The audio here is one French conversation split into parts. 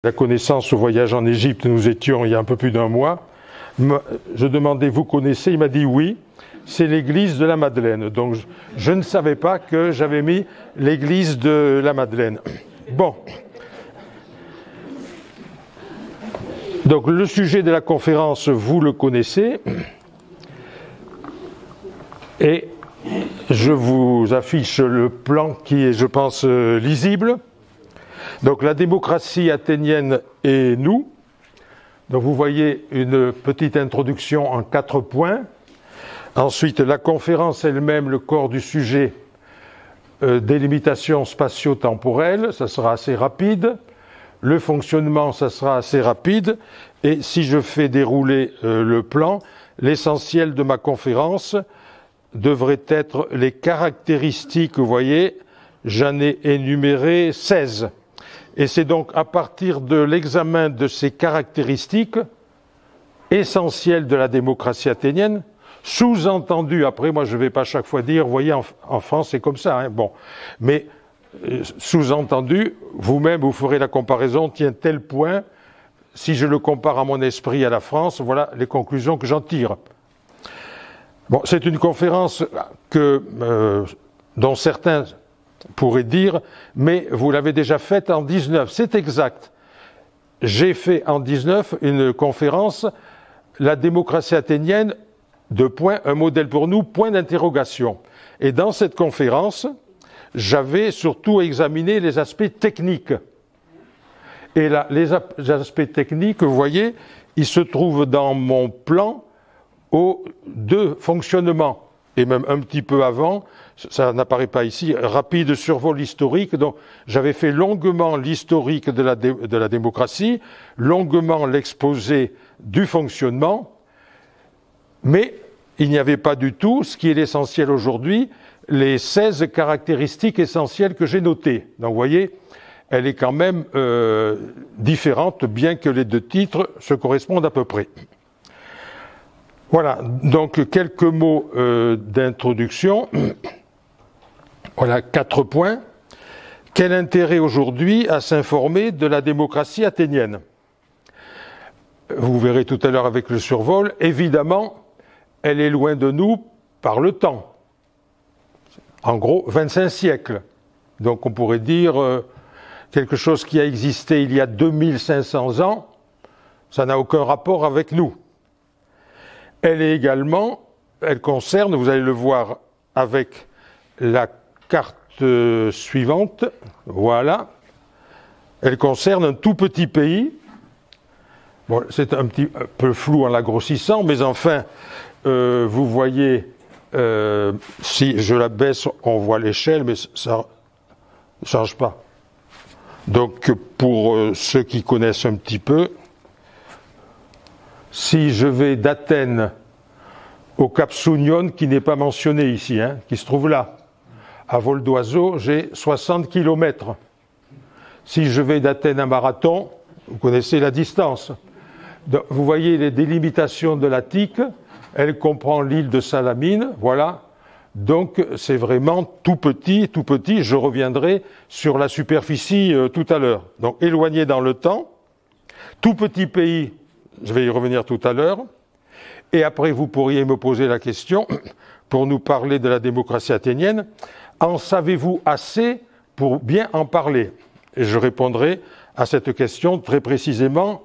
la connaissance au voyage en Égypte, nous étions il y a un peu plus d'un mois. Je demandais, vous connaissez? Il m'a dit oui, c'est l'église de la Madeleine. Donc je ne savais pas que j'avais mis l'église de la Madeleine. Bon. Donc le sujet de la conférence, vous le connaissez. Et je vous affiche le plan qui est, je pense, lisible. Donc la démocratie athénienne et nous. Donc vous voyez une petite introduction en 4 points. Ensuite, la conférence elle-même, le corps du sujet, des limitations spatio-temporelles, ça sera assez rapide. Le fonctionnement, ça sera assez rapide. Et si je fais dérouler le plan, l'essentiel de ma conférence devrait être les caractéristiques, vous voyez, j'en ai énuméré 16. Et c'est donc à partir de l'examen de ces caractéristiques essentielles de la démocratie athénienne, sous-entendu, après moi je ne vais pas chaque fois dire, vous voyez, en France c'est comme ça, hein, bon, mais sous-entendu, vous-même vous ferez la comparaison, tiens, tel point, si je le compare à mon esprit à la France, voilà les conclusions que j'en tire. Bon, c'est une conférence dont certains pourraient dire, mais vous l'avez déjà faite en 19, c'est exact. J'ai fait en 19 une conférence, la démocratie athénienne, un modèle pour nous, point d'interrogation. Et dans cette conférence, j'avais surtout examiné les aspects techniques. Et là, les aspects techniques, vous voyez, ils se trouvent dans mon plan aux 2 fonctionnements, et même un petit peu avant, ça n'apparaît pas ici, rapide survol historique, donc j'avais fait longuement l'historique de la démocratie, longuement l'exposé du fonctionnement, mais il n'y avait pas du tout, ce qui est l'essentiel aujourd'hui, les 16 caractéristiques essentielles que j'ai notées. Donc vous voyez, elle est quand même différente, bien que les 2 titres se correspondent à peu près. Voilà, donc quelques mots d'introduction. Voilà, 4 points. Quel intérêt aujourd'hui à s'informer de la démocratie athénienne? Vous verrez tout à l'heure avec le survol. Évidemment, elle est loin de nous par le temps. En gros, 25 siècles. Donc on pourrait dire quelque chose qui a existé il y a 2500 ans, ça n'a aucun rapport avec nous. Elle concerne, vous allez le voir avec la carte suivante, voilà, elle concerne un tout petit pays. Bon, c'est un petit peu flou en l'agrossissant, mais enfin, vous voyez, si je la baisse, on voit l'échelle, mais ça ne change pas. Donc, pour ceux qui connaissent un petit peu, si je vais d'Athènes au Cap Sounion, qui n'est pas mentionné ici, hein, qui se trouve là, à vol d'oiseau, j'ai 60 km. Si je vais d'Athènes à Marathon, vous connaissez la distance. Donc, vous voyez les délimitations de l'Attique, elle comprend l'île de Salamine, voilà. Donc c'est vraiment tout petit, je reviendrai sur la superficie tout à l'heure. Donc éloigné dans le temps, tout petit pays, je vais y revenir tout à l'heure, et après vous pourriez me poser la question, pour nous parler de la démocratie athénienne, en savez-vous assez pour bien en parler? Et je répondrai à cette question très précisément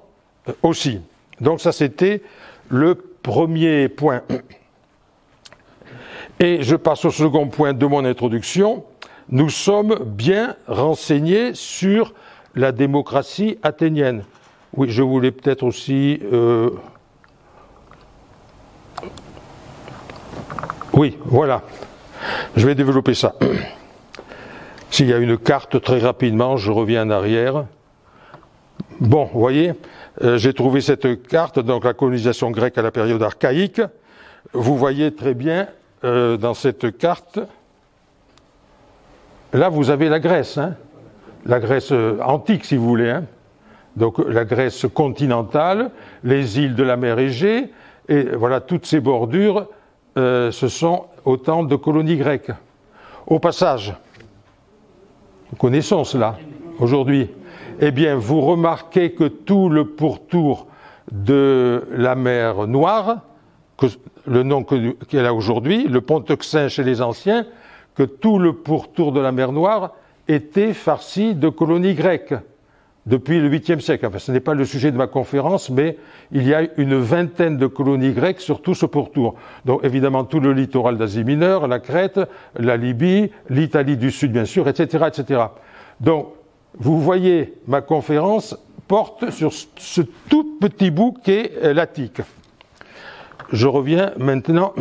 aussi. Donc ça c'était le premier point. Et je passe au second point de mon introduction. Nous sommes bien renseignés sur la démocratie athénienne. Oui, je voulais peut-être aussi... Oui, voilà. Je vais développer ça. S'il y a une carte, très rapidement, je reviens en arrière. Bon, vous voyez, j'ai trouvé cette carte, donc la colonisation grecque à la période archaïque. Vous voyez très bien... dans cette carte, là vous avez la Grèce, hein, la Grèce antique si vous voulez, hein. Donc la Grèce continentale, les îles de la mer Égée, et voilà toutes ces bordures, ce sont autant de colonies grecques. Au passage, nous connaissons cela aujourd'hui, eh bien, vous remarquez que tout le pourtour de la mer Noire, le nom qu'elle a aujourd'hui, le Ponteuxin chez les anciens, que tout le pourtour de la mer Noire était farci de colonies grecques depuis le 8e siècle. Enfin, ce n'est pas le sujet de ma conférence, mais il y a une vingtaine de colonies grecques sur tout ce pourtour. Donc évidemment tout le littoral d'Asie mineure, la Crète, la Libye, l'Italie du Sud bien sûr, etc., etc. Donc vous voyez, ma conférence porte sur ce tout petit bout qu'est l'Attique. Je reviens maintenant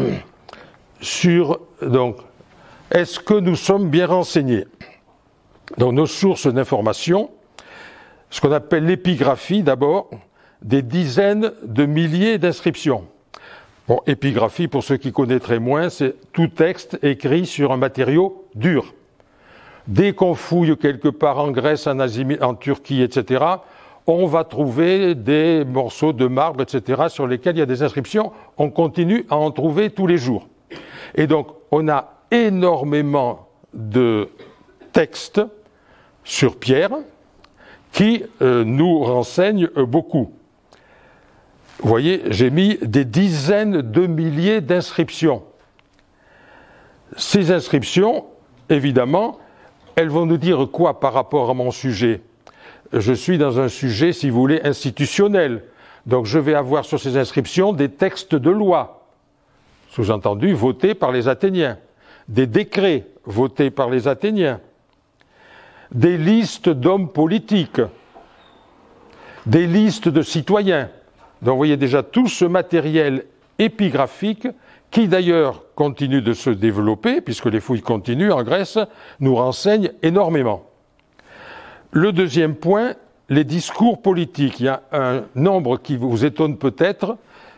sur, donc, est-ce que nous sommes bien renseignés? Donc nos sources d'information, ce qu'on appelle l'épigraphie d'abord, des dizaines de milliers d'inscriptions. Bon, épigraphie, pour ceux qui connaîtraient moins, c'est tout texte écrit sur un matériau dur. Dès qu'on fouille quelque part en Grèce, en Asie, en Turquie, etc., on va trouver des morceaux de marbre, etc., sur lesquels il y a des inscriptions. On continue à en trouver tous les jours. Et donc, on a énormément de textes sur pierre qui nous renseignent beaucoup. Vous voyez, j'ai mis des dizaines de milliers d'inscriptions. Ces inscriptions, évidemment, elles vont nous dire quoi par rapport à mon sujet? Je suis dans un sujet, si vous voulez, institutionnel. Donc je vais avoir sur ces inscriptions des textes de loi, sous-entendu votés par les Athéniens, des décrets votés par les Athéniens, des listes d'hommes politiques, des listes de citoyens. Donc vous voyez déjà tout ce matériel épigraphique qui d'ailleurs continue de se développer, puisque les fouilles continuent en Grèce, nous renseignent énormément. Le deuxième point, les discours politiques. Il y a un nombre qui vous étonne peut-être.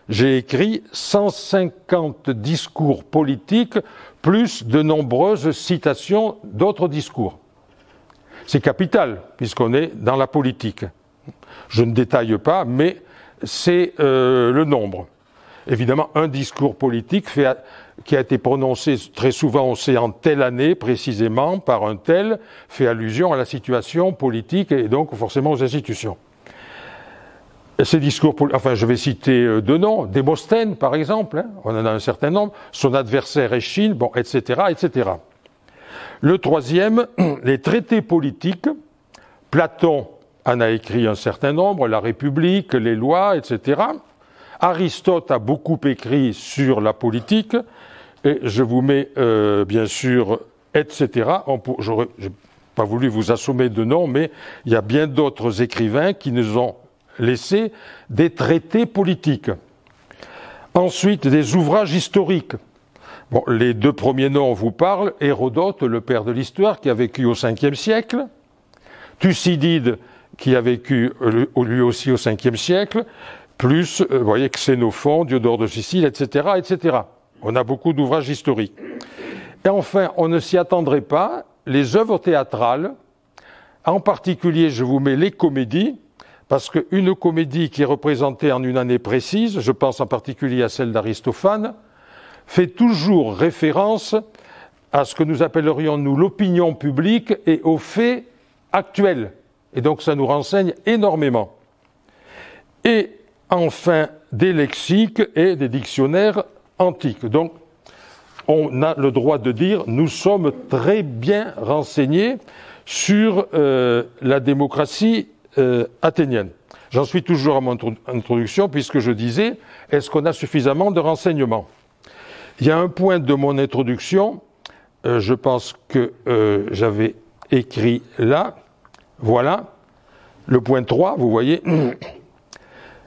J'ai écrit 150 discours politiques, plus de nombreuses citations d'autres discours. C'est capital, puisqu'on est dans la politique. Je ne détaille pas, mais c'est le nombre. Évidemment, un discours politique qui a été prononcé très souvent, on sait, en telle année précisément, par un tel, fait allusion à la situation politique et donc forcément aux institutions. Ces discours, enfin je vais citer deux noms, Démosthène par exemple, hein, on en a un certain nombre, son adversaire Échine, bon, etc., etc. Le troisième, les traités politiques. Platon en a écrit un certain nombre, la République, les lois, etc. Aristote a beaucoup écrit sur la politique, et je vous mets bien sûr, etc. Je n'ai pas voulu vous assommer de noms, mais il y a bien d'autres écrivains qui nous ont laissé des traités politiques. Ensuite, des ouvrages historiques. Bon, les deux premiers noms vous parlent, Hérodote, le père de l'histoire, qui a vécu au 5e siècle, Thucydide, qui a vécu lui aussi au 5e siècle, plus, vous voyez, Xénophon, Diodore de Sicile, etc., etc. On a beaucoup d'ouvrages historiques. Et enfin, on ne s'y attendrait pas, les œuvres théâtrales, en particulier, je vous mets les comédies, parce qu'une comédie qui est représentée en une année précise, je pense en particulier à celle d'Aristophane, fait toujours référence à ce que nous appellerions, nous, l'opinion publique et aux faits actuels. Et donc ça nous renseigne énormément. Et enfin, des lexiques et des dictionnaires antiques. Donc, on a le droit de dire nous sommes très bien renseignés sur la démocratie athénienne. J'en suis toujours à mon introduction puisque je disais est-ce qu'on a suffisamment de renseignements? Il y a un point de mon introduction, je pense que j'avais écrit là, voilà, le point 3, vous voyez,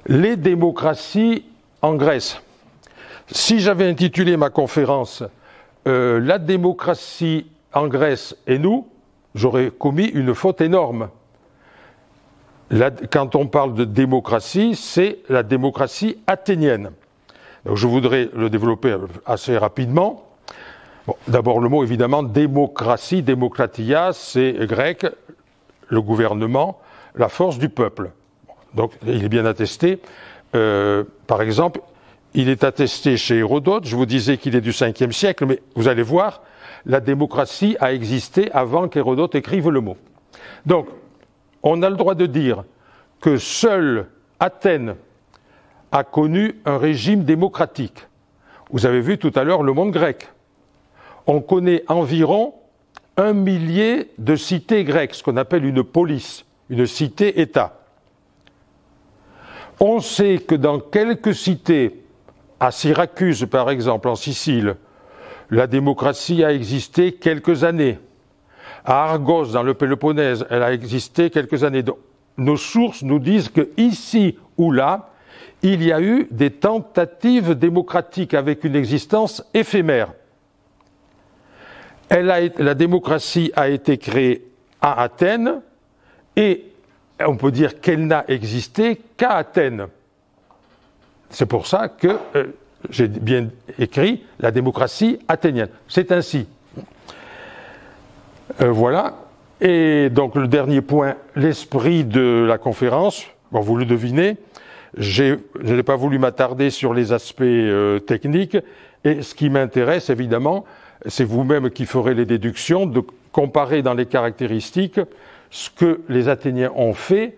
les démocraties en Grèce. Si j'avais intitulé ma conférence La démocratie en Grèce et nous, j'aurais commis une faute énorme. Quand on parle de démocratie, c'est la démocratie athénienne. Donc je voudrais le développer assez rapidement. Bon, d'abord le mot évidemment démocratie, démokratia, c'est grec, le gouvernement, la force du peuple. Donc il est bien attesté. Par exemple, il est attesté chez Hérodote, je vous disais qu'il est du 5e siècle, mais vous allez voir, la démocratie a existé avant qu'Hérodote écrive le mot. Donc, on a le droit de dire que seule Athènes a connu un régime démocratique. Vous avez vu tout à l'heure le monde grec. On connaît environ 1 millier de cités grecques, ce qu'on appelle une polis, une cité-État. On sait que dans quelques cités, à Syracuse par exemple, en Sicile, la démocratie a existé quelques années. À Argos, dans le Péloponnèse, elle a existé quelques années. Donc, nos sources nous disent que ici ou là, il y a eu des tentatives démocratiques avec une existence éphémère. La démocratie a été créée à Athènes et on peut dire qu'elle n'a existé qu'à Athènes. C'est pour ça que j'ai bien écrit la démocratie athénienne. C'est ainsi. Voilà. Et donc le dernier point, l'esprit de la conférence. Bon, vous le devinez, je n'ai pas voulu m'attarder sur les aspects techniques. Et ce qui m'intéresse, évidemment, c'est vous-même qui ferez les déductions, de comparer dans les caractéristiques ce que les Athéniens ont fait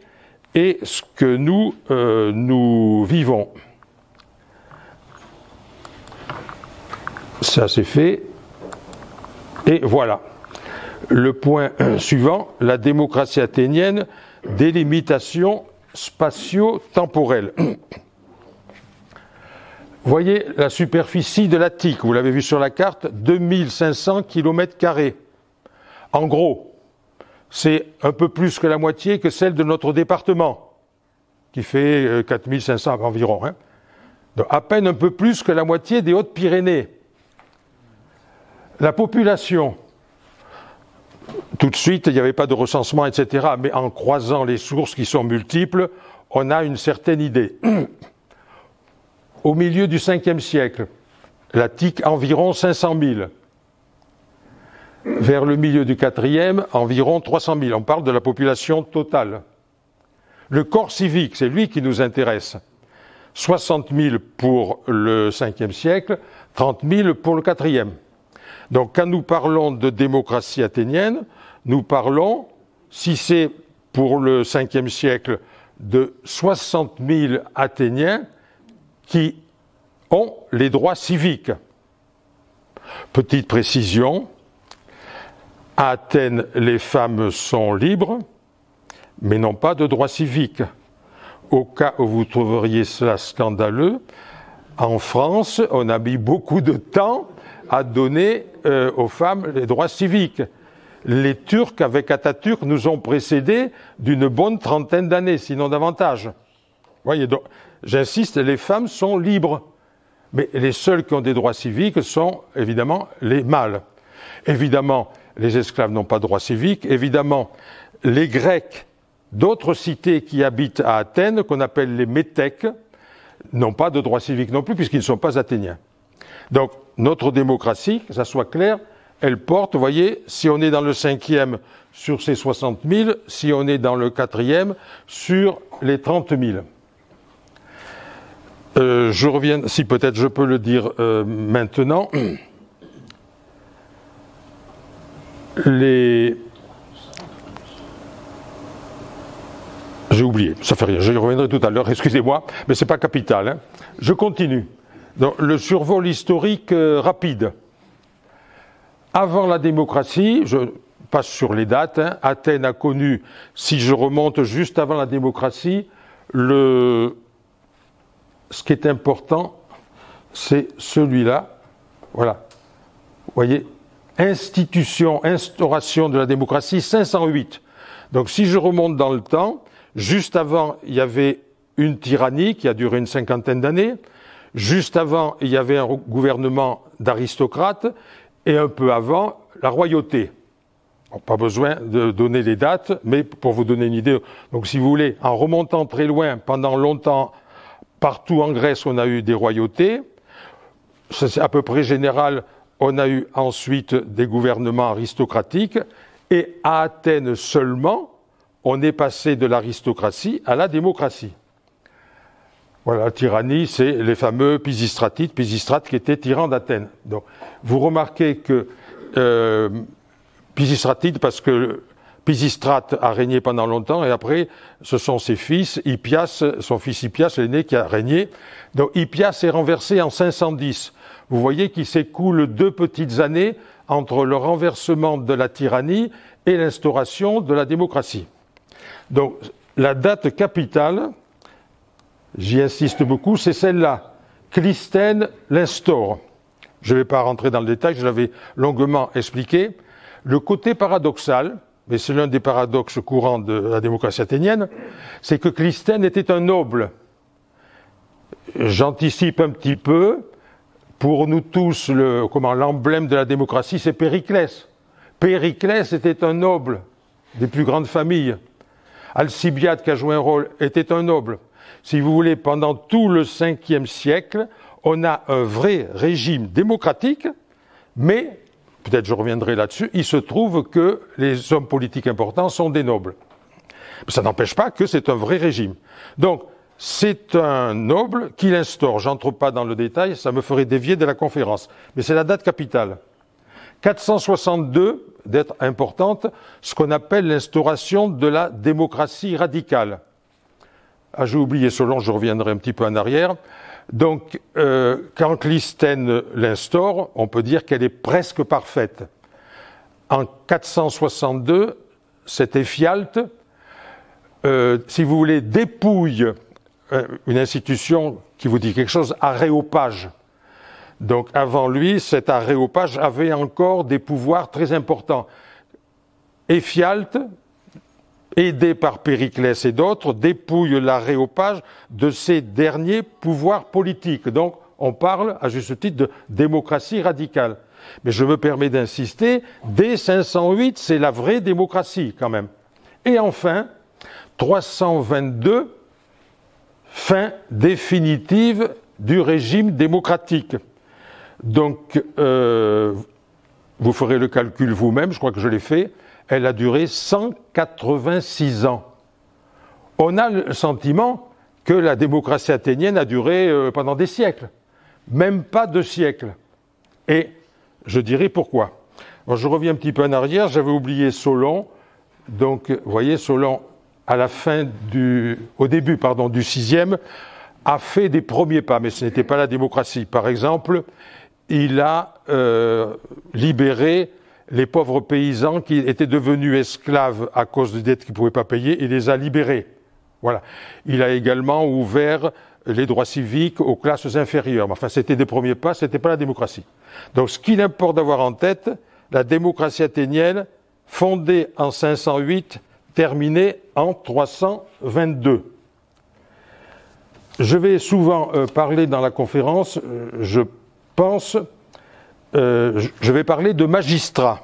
et ce que nous vivons. Ça c'est fait. Et voilà. Le point suivant, la démocratie athénienne, délimitation spatio-temporelle. Voyez la superficie de l'Attique, vous l'avez vu sur la carte, 2500 km². En gros, c'est un peu plus que la moitié que celle de notre département, qui fait 4500 environ. Hein. Donc, à peine un peu plus que la moitié des Hautes-Pyrénées. La population, tout de suite, il n'y avait pas de recensement, etc. Mais en croisant les sources qui sont multiples, on a une certaine idée. Au milieu du 5e siècle, l'Attique, environ 500 000. Vers le milieu du 4e, environ 300 000. On parle de la population totale. Le corps civique, c'est lui qui nous intéresse. 60 000 pour le 5e siècle, 30 000 pour le 4e. Donc quand nous parlons de démocratie athénienne, nous parlons, si c'est pour le 5e siècle, de 60 000 Athéniens qui ont les droits civiques. Petite précision, à Athènes, les femmes sont libres, mais n'ont pas de droits civiques. Au cas où vous trouveriez cela scandaleux, en France, on a mis beaucoup de temps à donner aux femmes les droits civiques. Les Turcs, avec Atatürk, nous ont précédés d'une bonne trentaine d'années, sinon davantage. Voyez, donc, j'insiste, les femmes sont libres. Mais les seuls qui ont des droits civiques sont, évidemment, les mâles. Évidemment, les esclaves n'ont pas de droits civiques. Évidemment, les Grecs d'autres cités qui habitent à Athènes, qu'on appelle les métèques, n'ont pas de droits civiques non plus, puisqu'ils ne sont pas athéniens. Donc, notre démocratie, que ça soit clair, elle porte, vous voyez, si on est dans le 5e sur ces 60 000, si on est dans le 4e sur les 30 000. Je reviens, si peut-être je peux le dire maintenant, j'ai oublié, ça fait rien, je reviendrai tout à l'heure, excusez-moi, mais c'est pas capital. Hein. Je continue. Donc, le survol historique rapide. Avant la démocratie, je passe sur les dates, hein, Athènes a connu, si je remonte juste avant la démocratie, ce qui est important, c'est celui-là. Voilà. Vous voyez, instauration de la démocratie, 508. Donc si je remonte dans le temps, juste avant, il y avait une tyrannie qui a duré une cinquantaine d'années. Juste avant, il y avait un gouvernement d'aristocrates. Et un peu avant, la royauté. Bon, pas besoin de donner les dates, mais pour vous donner une idée. Donc si vous voulez, en remontant très loin, pendant longtemps, partout en Grèce, on a eu des royautés. C'est à peu près général. On a eu ensuite des gouvernements aristocratiques. Et à Athènes seulement, on est passé de l'aristocratie à la démocratie. Voilà, la tyrannie, c'est les fameux Pisistrates qui étaient tyrans d'Athènes. Donc, vous remarquez que Pisistrates, parce Pisistrate a régné pendant longtemps, et après, ce sont ses fils, Hippias, son fils Hippias, l'aîné, qui a régné. Donc Hippias est renversé en 510. Vous voyez qu'il s'écoule 2 petites années entre le renversement de la tyrannie et l'instauration de la démocratie. Donc la date capitale, j'y insiste beaucoup, c'est celle-là. Clisthène l'instaure. Je ne vais pas rentrer dans le détail, je l'avais longuement expliqué. Le côté paradoxal, mais c'est l'un des paradoxes courants de la démocratie athénienne, c'est que Clisthène était un noble. J'anticipe un petit peu. Pour nous tous, l'emblème de la démocratie, c'est Périclès. Périclès était un noble des plus grandes familles. Alcibiade, qui a joué un rôle, était un noble. Si vous voulez, pendant tout le 5e siècle, on a un vrai régime démocratique, mais, peut-être je reviendrai là-dessus, il se trouve que les hommes politiques importants sont des nobles. Ça n'empêche pas que c'est un vrai régime. Donc, c'est un noble qui l'instaure. J'entre pas dans le détail, ça me ferait dévier de la conférence. Mais c'est la date capitale. 462, d'être importante, ce qu'on appelle l'instauration de la démocratie radicale. Ah, j'ai oublié Solon, je reviendrai un petit peu en arrière. Donc, quand Clisthène l'instaure, on peut dire qu'elle est presque parfaite. En 462, cet Éphialte, si vous voulez, dépouille une institution qui vous dit quelque chose, Aréopage. Donc avant lui, cet Aréopage avait encore des pouvoirs très importants. Éphialte, aidé par Périclès et d'autres, dépouille l'Aréopage de ses derniers pouvoirs politiques. Donc on parle, à juste titre, de démocratie radicale. Mais je me permets d'insister, dès 508, c'est la vraie démocratie quand même. Et enfin, 322, fin définitive du régime démocratique. Donc, vous ferez le calcul vous-même, je crois que je l'ai fait, elle a duré 186 ans. On a le sentiment que la démocratie athénienne a duré pendant des siècles, même pas 2 siècles. Et je dirai pourquoi. Alors, je reviens un petit peu en arrière, j'avais oublié Solon. Donc, vous voyez, Solon, au début du 6e, a fait des premiers pas, mais ce n'était pas la démocratie. Par exemple, il a libéré les pauvres paysans qui étaient devenus esclaves à cause des dettes qu'ils ne pouvaient pas payer, il les a libérés. Voilà. Il a également ouvert les droits civiques aux classes inférieures. Enfin, c'était des premiers pas, ce n'était pas la démocratie. Donc, ce qu'il importe d'avoir en tête, la démocratie athénienne, fondée en 508, terminée en 322. Je vais souvent parler dans la conférence, je vais parler de magistrats.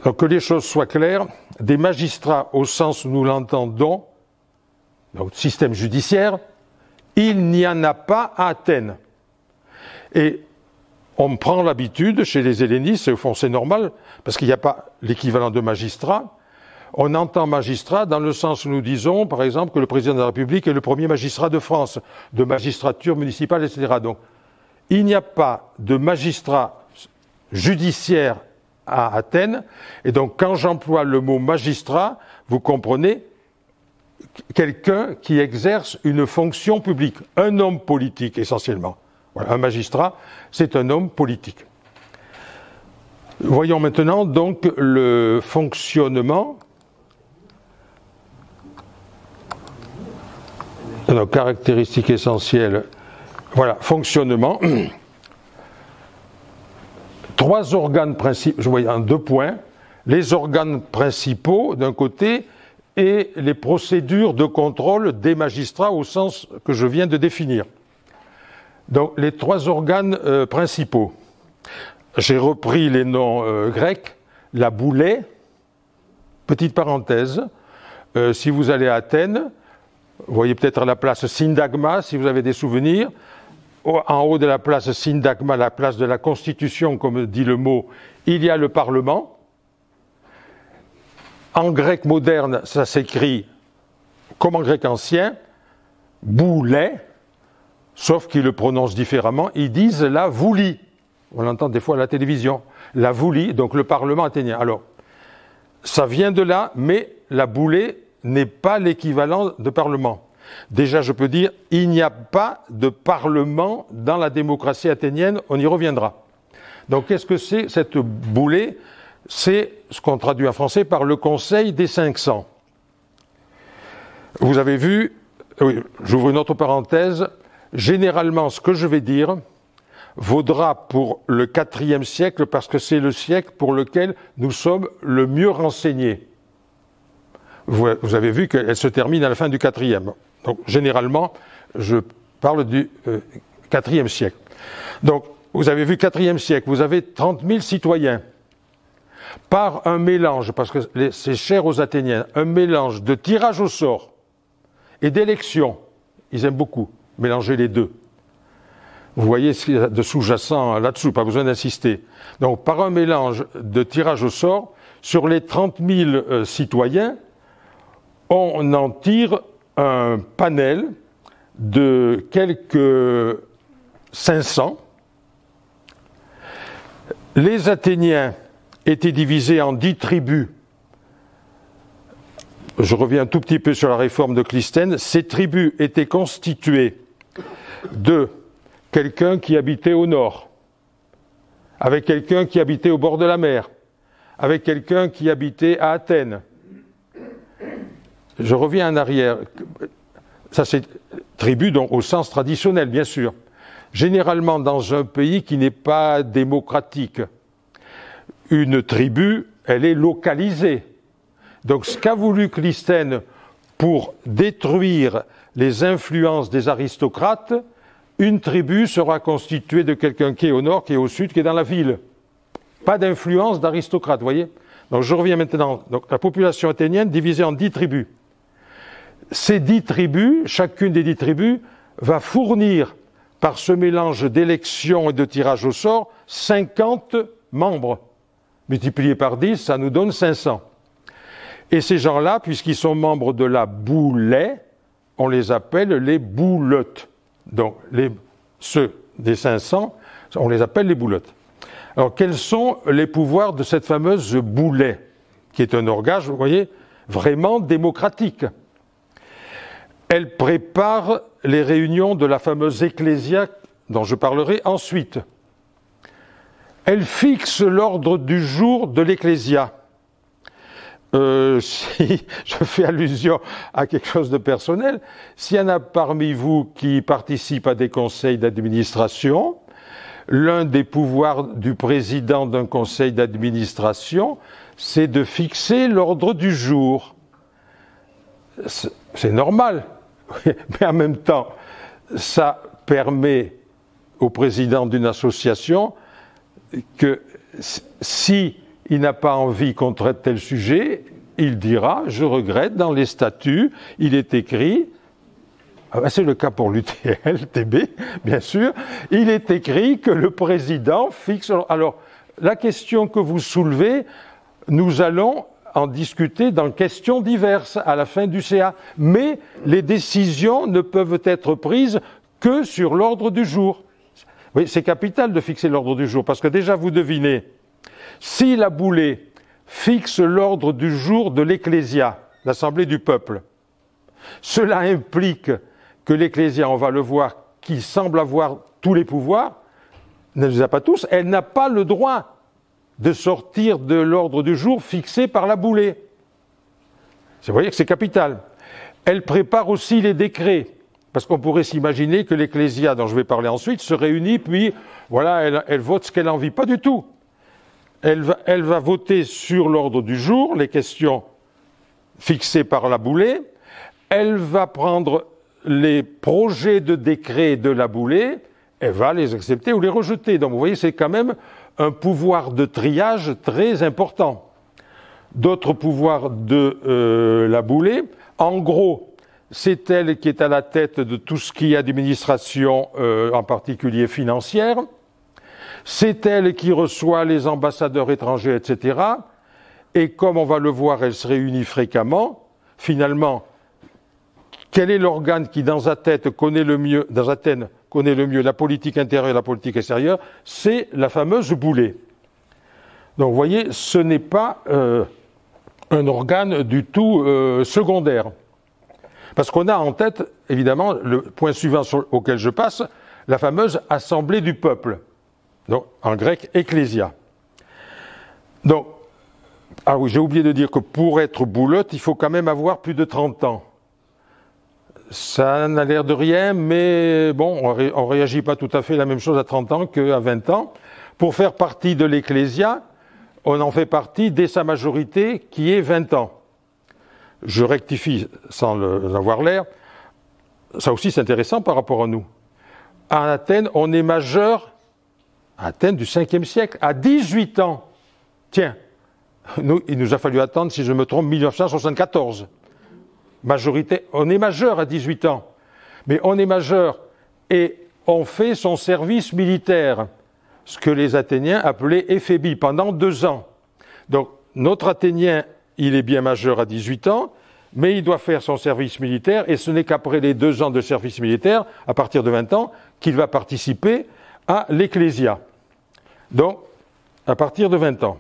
Donc, que les choses soient claires, des magistrats au sens où nous l'entendons, donc système judiciaire, il n'y en a pas à Athènes. Et on prend l'habitude chez les hellénistes, et au fond c'est normal, parce qu'il n'y a pas l'équivalent de magistrat. On entend magistrat dans le sens où nous disons, par exemple, que le président de la République est le premier magistrat de France, de magistrature municipale, etc. Donc, il n'y a pas de magistrat judiciaire à Athènes, et donc quand j'emploie le mot magistrat, vous comprenez, quelqu'un qui exerce une fonction publique, un homme politique essentiellement. Voilà, un magistrat, c'est un homme politique. Voyons maintenant donc le fonctionnement. Alors, caractéristiques essentielles. Voilà, fonctionnement. 3 organes principaux, je voyais en 2 points. Les organes principaux d'un côté et les procédures de contrôle des magistrats au sens que je viens de définir. Donc, les 3 organes principaux. J'ai repris les noms grecs. La boulée, petite parenthèse, si vous allez à Athènes, vous voyez peut-être la place Syndagma, si vous avez des souvenirs. En haut de la place Syndagma, la place de la Constitution, comme dit le mot, il y a le Parlement. En grec moderne, ça s'écrit comme en grec ancien, boulet, sauf qu'ils le prononcent différemment. Ils disent la voulie. On l'entend des fois à la télévision. La voulie, donc le Parlement athénien. Alors, ça vient de là, mais la boulée n'est pas l'équivalent de parlement. Déjà, je peux dire, il n'y a pas de parlement dans la démocratie athénienne, on y reviendra. Donc, qu'est-ce que c'est cette boulée? C'est ce qu'on traduit en français par le Conseil des 500. Vous avez vu, oui, j'ouvre une autre parenthèse, généralement, ce que je vais dire vaudra pour le IVe siècle parce que c'est le siècle pour lequel nous sommes le mieux renseignés. Vous avez vu qu'elle se termine à la fin du IVe. Donc, généralement, je parle du IVe siècle. Donc, vous avez vu IVe siècle, vous avez 30 000 citoyens. Par un mélange, parce que c'est cher aux Athéniens, un mélange de tirage au sort et d'élection. Ils aiment beaucoup mélanger les deux. Vous voyez ce qu'il y a de sous-jacent là-dessous, pas besoin d'insister. Donc, par un mélange de tirage au sort, sur les 30 000 citoyens, on en tire un panel de quelques 500. Les Athéniens étaient divisés en 10 tribus. Je reviens un tout petit peu sur la réforme de Clisthène. Ces tribus étaient constituées de quelqu'un qui habitait au nord, avec quelqu'un qui habitait au bord de la mer, avec quelqu'un qui habitait à Athènes. Je reviens en arrière. Ça, c'est tribu donc, au sens traditionnel, bien sûr. Généralement, dans un pays qui n'est pas démocratique, une tribu, elle est localisée. Donc, ce qu'a voulu Clisthène pour détruire les influences des aristocrates, une tribu sera constituée de quelqu'un qui est au nord, qui est au sud, qui est dans la ville. Pas d'influence d'aristocrates, vous voyez? Donc, je reviens maintenant. Donc, la population athénienne divisée en 10 tribus. Ces 10 tribus, chacune des 10 tribus, va fournir, par ce mélange d'élections et de tirage au sort, 50 membres. Multiplié par 10, ça nous donne 500. Et ces gens-là, puisqu'ils sont membres de la boulée, on les appelle les bouleutes. Donc, ceux des 500, on les appelle les bouleutes. Alors, quels sont les pouvoirs de cette fameuse boulée, qui est un organe, vous voyez, vraiment démocratique? Elle prépare les réunions de la fameuse ecclésia dont je parlerai ensuite. Elle fixe l'ordre du jour de l'ecclésia. Si je fais allusion à quelque chose de personnel, s'il y en a parmi vous qui participent à des conseils d'administration, l'un des pouvoirs du président d'un conseil d'administration, c'est de fixer l'ordre du jour. C'est normal, mais en même temps, ça permet au président d'une association que si il n'a pas envie qu'on traite tel sujet, il dira « je regrette, dans les statuts, il est écrit », c'est le cas pour l'UTL, TB, bien sûr, il est écrit que le président fixe... Alors, la question que vous soulevez, nous allons en discuter dans questions diverses à la fin du CA, mais les décisions ne peuvent être prises que sur l'ordre du jour. Oui, c'est capital de fixer l'ordre du jour, parce que déjà vous devinez, si la boulée fixe l'ordre du jour de l'Ecclésia, l'Assemblée du peuple, cela implique que l'Ecclésia, on va le voir, qui semble avoir tous les pouvoirs, ne les a pas tous, elle n'a pas le droit de sortir de l'ordre du jour fixé par la boulée. Vous voyez que c'est capital. Elle prépare aussi les décrets, parce qu'on pourrait s'imaginer que l'Ecclésia, dont je vais parler ensuite, se réunit, puis voilà, elle vote ce qu'elle a envie. Pas du tout. Elle va voter sur l'ordre du jour, les questions fixées par la boulée. Elle va prendre les projets de décret de la boulée, elle va les accepter ou les rejeter. Donc vous voyez, c'est quand même un pouvoir de triage très important. D'autres pouvoirs de la boulée, en gros, c'est elle qui est à la tête de tout ce qui est administration, en particulier financière. C'est elle qui reçoit les ambassadeurs étrangers, etc. Et comme on va le voir, elle se réunit fréquemment. Finalement, quel est l'organe qui, dans Athènes, connaît le mieux la politique intérieure et la politique extérieure? C'est la fameuse boulée. Donc, vous voyez, ce n'est pas un organe du tout secondaire. Parce qu'on a en tête, évidemment, le point suivant auquel je passe, la fameuse assemblée du peuple, donc en grec ecclésia. Donc, ah oui, j'ai oublié de dire que pour être boulotte, il faut quand même avoir plus de 30 ans. Ça n'a l'air de rien, mais bon, on ne réagit pas tout à fait la même chose à 30 ans qu'à 20 ans. Pour faire partie de l'ecclésia, on en fait partie dès sa majorité, qui est 20 ans. Je rectifie sans avoir l'air. Ça aussi, c'est intéressant par rapport à nous. À Athènes, on est majeur, à Athènes du 5e siècle, à 18 ans. Tiens, il nous a fallu attendre, si je me trompe, 1974. Majorité, on est majeur à 18 ans. Mais on est majeur et on fait son service militaire, ce que les Athéniens appelaient éphébie, pendant 2 ans. Donc, notre Athénien, il est bien majeur à 18 ans, mais il doit faire son service militaire, et ce n'est qu'après les 2 ans de service militaire, à partir de 20 ans, qu'il va participer à l'Ecclésia. Donc, à partir de 20 ans.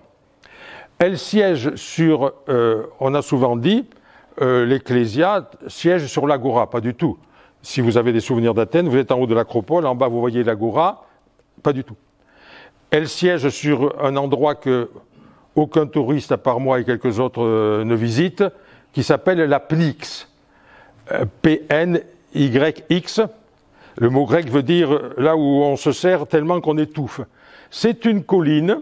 Elle siège sur, on a souvent dit, l'Ecclésia siège sur l'Agora, pas du tout. Si vous avez des souvenirs d'Athènes, vous êtes en haut de l'Acropole, en bas vous voyez l'Agora, pas du tout. Elle siège sur un endroit que aucun touriste, à part moi et quelques autres, ne visite, qui s'appelle la Pnyx, P-N-Y-X. Le mot grec veut dire là où on se serre tellement qu'on étouffe. C'est une colline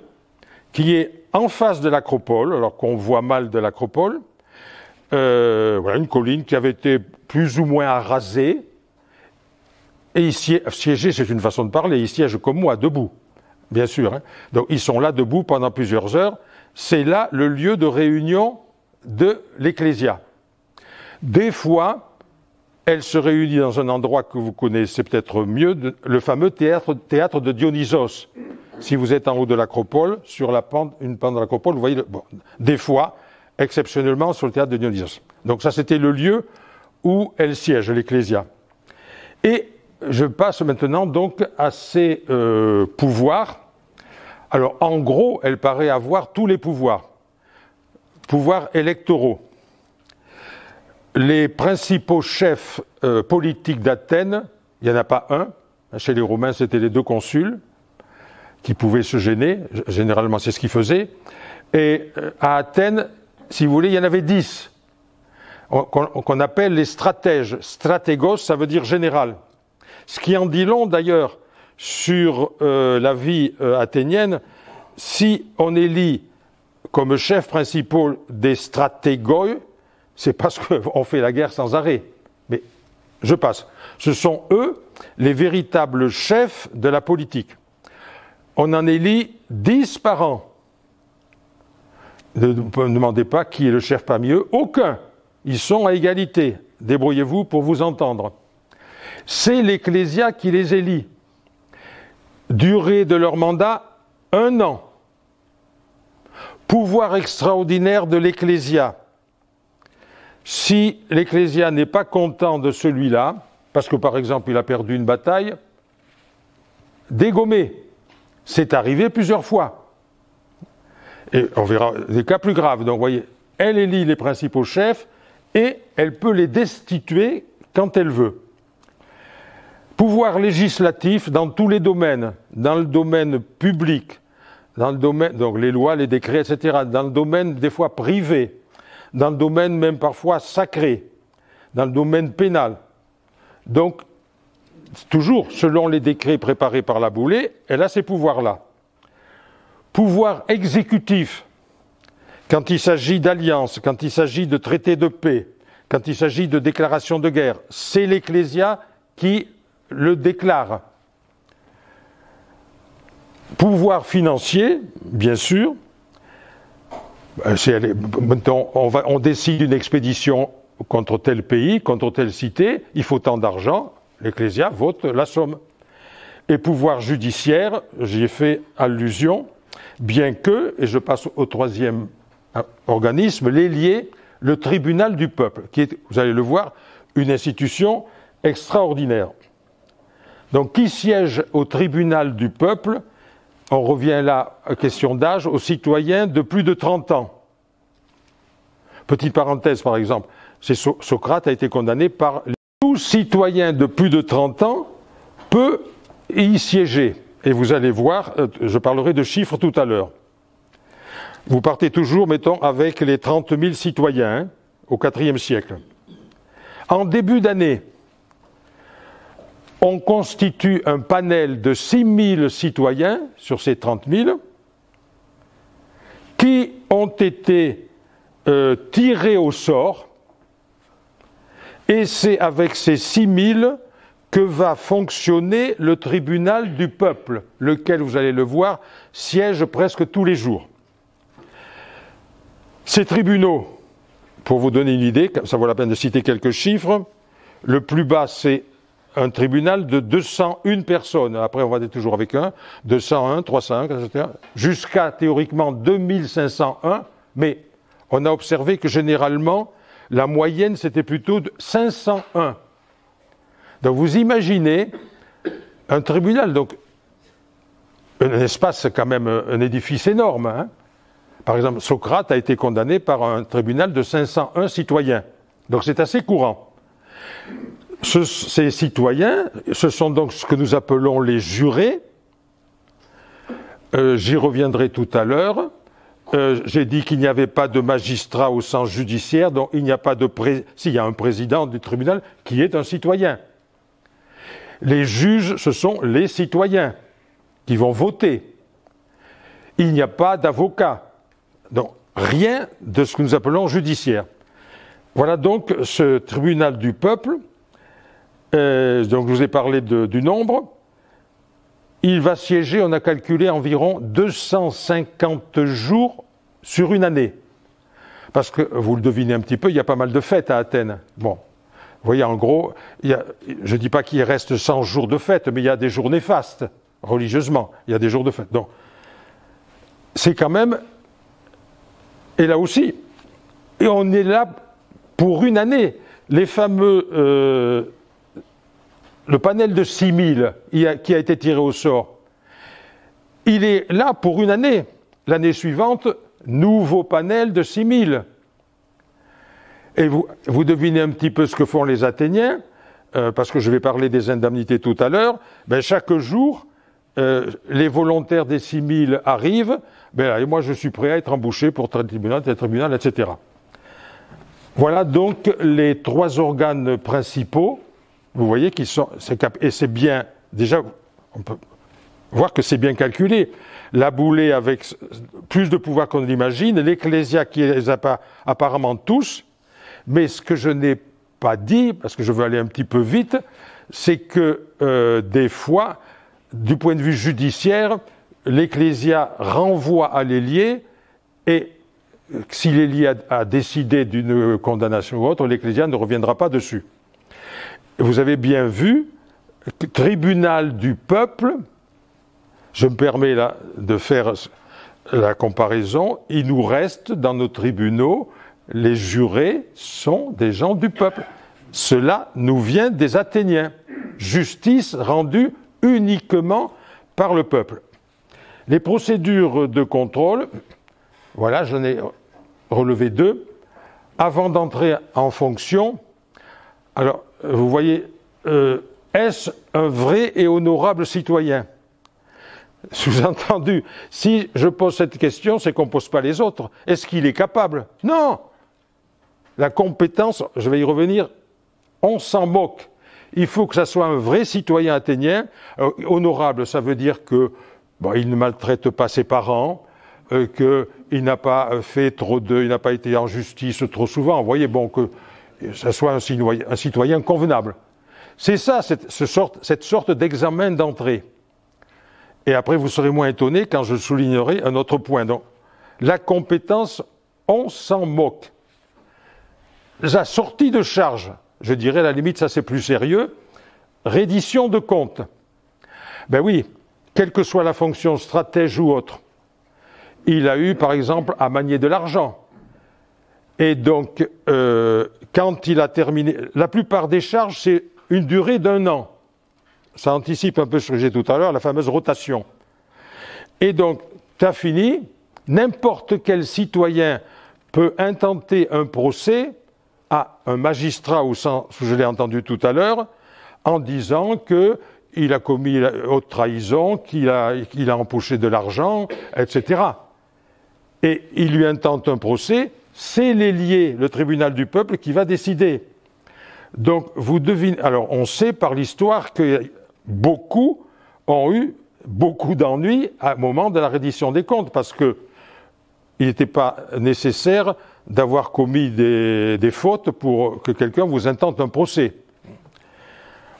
qui est en face de l'Acropole, alors qu'on voit mal de l'Acropole. Voilà, une colline qui avait été plus ou moins arasée. Et siéger, c'est une façon de parler, ils siègent comme moi, debout, bien sûr. Hein. Donc ils sont là debout pendant plusieurs heures. C'est là le lieu de réunion de l'Ecclésia. Des fois, elle se réunit dans un endroit que vous connaissez peut-être mieux, le fameux théâtre de Dionysos. Si vous êtes en haut de l'Acropole, sur une pente de l'Acropole, vous voyez, des fois, exceptionnellement, sur le théâtre de Dionysos. Donc ça, c'était le lieu où elle siège, l'Ecclésia. Et je passe maintenant donc à ses pouvoirs. Alors, en gros, elle paraît avoir tous les pouvoirs électoraux. Les principaux chefs politiques d'Athènes, il n'y en a pas un. Chez les Romains, c'était les 2 consuls qui pouvaient se gêner. Généralement, c'est ce qu'ils faisaient. Et à Athènes, si vous voulez, il y en avait 10, qu'on appelle les stratèges. Stratégos, ça veut dire général. Ce qui en dit long, d'ailleurs, sur la vie athénienne. Si on élit comme chef principal des stratégoi, c'est parce qu'on fait la guerre sans arrêt. Mais je passe. Ce sont eux les véritables chefs de la politique. On en élit 10 par an. Ne me demandez pas qui est le chef parmi eux. Aucun. Ils sont à égalité. Débrouillez-vous pour vous entendre. C'est l'Ecclésia qui les élit. Durée de leur mandat, 1 an. Pouvoir extraordinaire de l'Ecclésia. Si l'Ecclésia n'est pas content de celui-là, parce que par exemple il a perdu une bataille, dégommer. C'est arrivé plusieurs fois. Et on verra des cas plus graves. Donc vous voyez, elle élit les principaux chefs et elle peut les destituer quand elle veut. Pouvoir législatif dans tous les domaines, dans le domaine public, dans le domaine, donc les lois, les décrets, etc., dans le domaine des fois privé, dans le domaine même parfois sacré, dans le domaine pénal. Donc, toujours selon les décrets préparés par la Boulée, elle a ces pouvoirs-là. Pouvoir exécutif, quand il s'agit d'alliance, quand il s'agit de traité de paix, quand il s'agit de déclaration de guerre, c'est l'Ecclésia qui le déclare. Pouvoir financier, bien sûr. Maintenant, on décide une expédition contre tel pays, contre telle cité, il faut tant d'argent, l'Ecclésia vote la somme. Et pouvoir judiciaire, j'y ai fait allusion, bien que, et je passe au 3e organisme, l'ailier, le tribunal du peuple, qui est, vous allez le voir, une institution extraordinaire. Donc, qui siège au tribunal du peuple? On revient là, à question d'âge, aux citoyens de plus de 30 ans. Petite parenthèse, par exemple, Socrate a été condamné par tout citoyen de plus de 30 ans peut y siéger. Et vous allez voir, je parlerai de chiffres tout à l'heure. Vous partez toujours, mettons, avec les 30 000 citoyens hein, au IVe siècle. En début d'année, on constitue un panel de 6 000 citoyens sur ces 30 000 qui ont été tirés au sort, et c'est avec ces 6 000 que va fonctionner le tribunal du peuple, lequel, vous allez le voir, siège presque tous les jours. Ces tribunaux, pour vous donner une idée, ça vaut la peine de citer quelques chiffres, le plus bas c'est un tribunal de 201 personnes, après on va être toujours avec 201, 301, etc., jusqu'à théoriquement 2501, mais on a observé que généralement, la moyenne c'était plutôt de 501. Donc vous imaginez un tribunal, donc un espace, c'est quand même un édifice énorme. Hein. Par exemple, Socrate a été condamné par un tribunal de 501 citoyens. Donc c'est assez courant. Ces citoyens, ce sont donc ce que nous appelons les jurés. J'y reviendrai tout à l'heure. J'ai dit qu'il n'y avait pas de magistrat au sens judiciaire, donc il n'y a pas de s'il y a un président du tribunal qui est un citoyen. Les juges, ce sont les citoyens qui vont voter. Il n'y a pas d'avocat. Donc, rien de ce que nous appelons judiciaire. Voilà donc ce tribunal du peuple. Donc, je vous ai parlé du nombre. Il va siéger, on a calculé, environ 250 jours sur une année. Parce que, vous le devinez un petit peu, il y a pas mal de fêtes à Athènes. Bon. Vous voyez, en gros, je ne dis pas qu'il reste 100 jours de fête, mais il y a des jours néfastes, religieusement. Il y a des jours de fête. Donc, c'est quand même... Et là aussi, et on est là pour une année. Les fameux... le panel de 6000 qui a été tiré au sort, il est là pour une année. L'année suivante, nouveau panel de 6000. Et vous devinez un petit peu ce que font les Athéniens, parce que je vais parler des indemnités tout à l'heure. Ben, chaque jour, les volontaires des 6000 arrivent, et moi je suis prêt à être embauché pour tel tribunal, etc. Voilà donc les 3 organes principaux, vous voyez, qui sont, et c'est bien, déjà, on peut voir que c'est bien calculé. La boulée avec plus de pouvoir qu'on l'imagine, l'ecclésia qui les a pas apparemment tous. Mais ce que je n'ai pas dit, parce que je veux aller un petit peu vite, c'est que des fois, du point de vue judiciaire, l'Ecclésia renvoie à l'élié, et si l'élié a décidé d'une condamnation ou autre, l'Ecclésia ne reviendra pas dessus. Vous avez bien vu, tribunal du peuple, je me permets là de faire la comparaison, il nous reste dans nos tribunaux, les jurés sont des gens du peuple. Cela nous vient des Athéniens. Justice rendue uniquement par le peuple. Les procédures de contrôle, voilà, j'en ai relevé 2. Avant d'entrer en fonction, alors, vous voyez, est-ce un vrai et honorable citoyen ? Sous-entendu, si je pose cette question, c'est qu'on ne pose pas les autres. Est-ce qu'il est capable ? Non ! La compétence, je vais y revenir, on s'en moque. Il faut que ça soit un vrai citoyen athénien. Honorable, ça veut dire que il ne maltraite pas ses parents, qu'il n'a pas fait il n'a pas été en justice trop souvent. Vous voyez, que ça soit un citoyen convenable. C'est ça, cette sorte d'examen d'entrée. Et après, vous serez moins étonné quand je soulignerai un autre point. Donc, la compétence, on s'en moque. La sortie de charge, je dirais à la limite, ça c'est plus sérieux, reddition de comptes. Ben oui, quelle que soit la fonction, stratège ou autre, il a eu par exemple à manier de l'argent. Et donc, quand il a terminé, la plupart des charges, c'est une durée d'1 an. Ça anticipe un peu ce que j'ai tout à l'heure, la fameuse rotation. Et donc, tu as fini, n'importe quel citoyen peut intenter un procès à un magistrat, ou sans, je l'ai entendu tout à l'heure, en disant qu'il a commis haute trahison, qu'il a empoché de l'argent, etc. Et il lui intente un procès, c'est l'ailier, le tribunal du peuple, qui va décider. Donc, vous devinez. Alors, on sait par l'histoire que beaucoup ont eu beaucoup d'ennuis au moment de la reddition des comptes, parce que il n'était pas nécessaire d'avoir commis des fautes pour que quelqu'un vous intente un procès.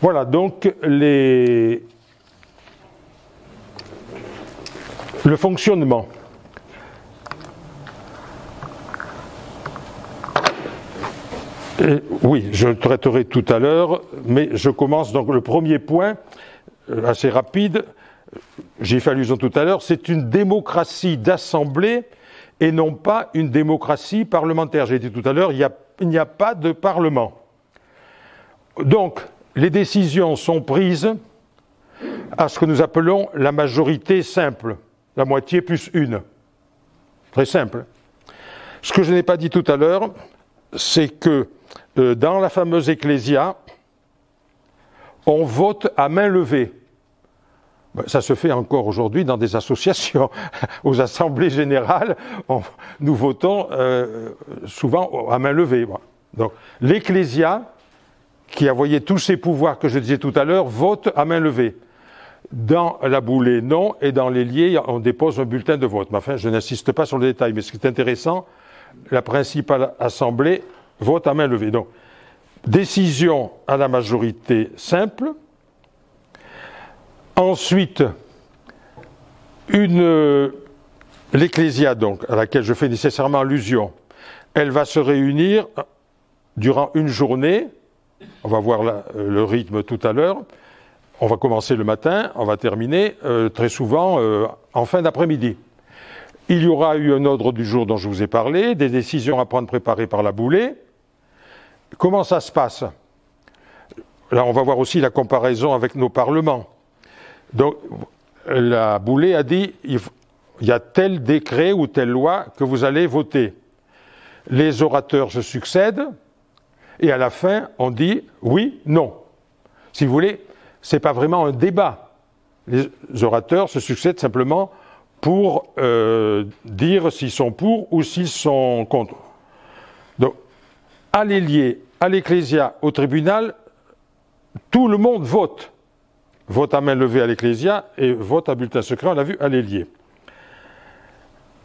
Voilà, donc le fonctionnement. Oui, je le traiterai tout à l'heure, mais je commence donc le premier point, assez rapide, j'y ai fait allusion tout à l'heure, c'est une démocratie d'assemblée et non pas une démocratie parlementaire. J'ai dit tout à l'heure, il n'y a pas de parlement. Donc, les décisions sont prises à ce que nous appelons la majorité simple, la moitié plus une. Très simple. Ce que je n'ai pas dit tout à l'heure, c'est que dans la fameuse Ecclésia, on vote à main levée. Ça se fait encore aujourd'hui dans des associations. Aux assemblées générales, nous votons souvent à main levée. Donc, l'Ecclésia, qui a voyé tous ces pouvoirs que je disais tout à l'heure, vote à main levée. Dans la boulée, non, et dans l'ailier, on dépose un bulletin de vote. Mais enfin, je n'insiste pas sur le détail, mais ce qui est intéressant, la principale assemblée vote à main levée. Donc, décision à la majorité simple. Ensuite, l'Ecclésia, donc, à laquelle je fais nécessairement allusion, elle va se réunir durant une journée. On va voir le rythme tout à l'heure. On va commencer le matin, on va terminer très souvent en fin d'après-midi. Il y aura eu un ordre du jour dont je vous ai parlé, des décisions à prendre préparées par la boulée. Comment ça se passe? Là, on va voir aussi la comparaison avec nos parlements. Donc, la boulée a dit, il y a tel décret ou telle loi que vous allez voter. Les orateurs se succèdent, et à la fin, on dit oui, non. Si vous voulez, ce n'est pas vraiment un débat. Les orateurs se succèdent simplement pour dire s'ils sont pour ou s'ils sont contre. Donc, à l'ailier, à l'Ecclésia, au tribunal, tout le monde vote. Vote à main levée à l'Ecclésia et vote à bulletin secret, on l'a vu, à l'ailier.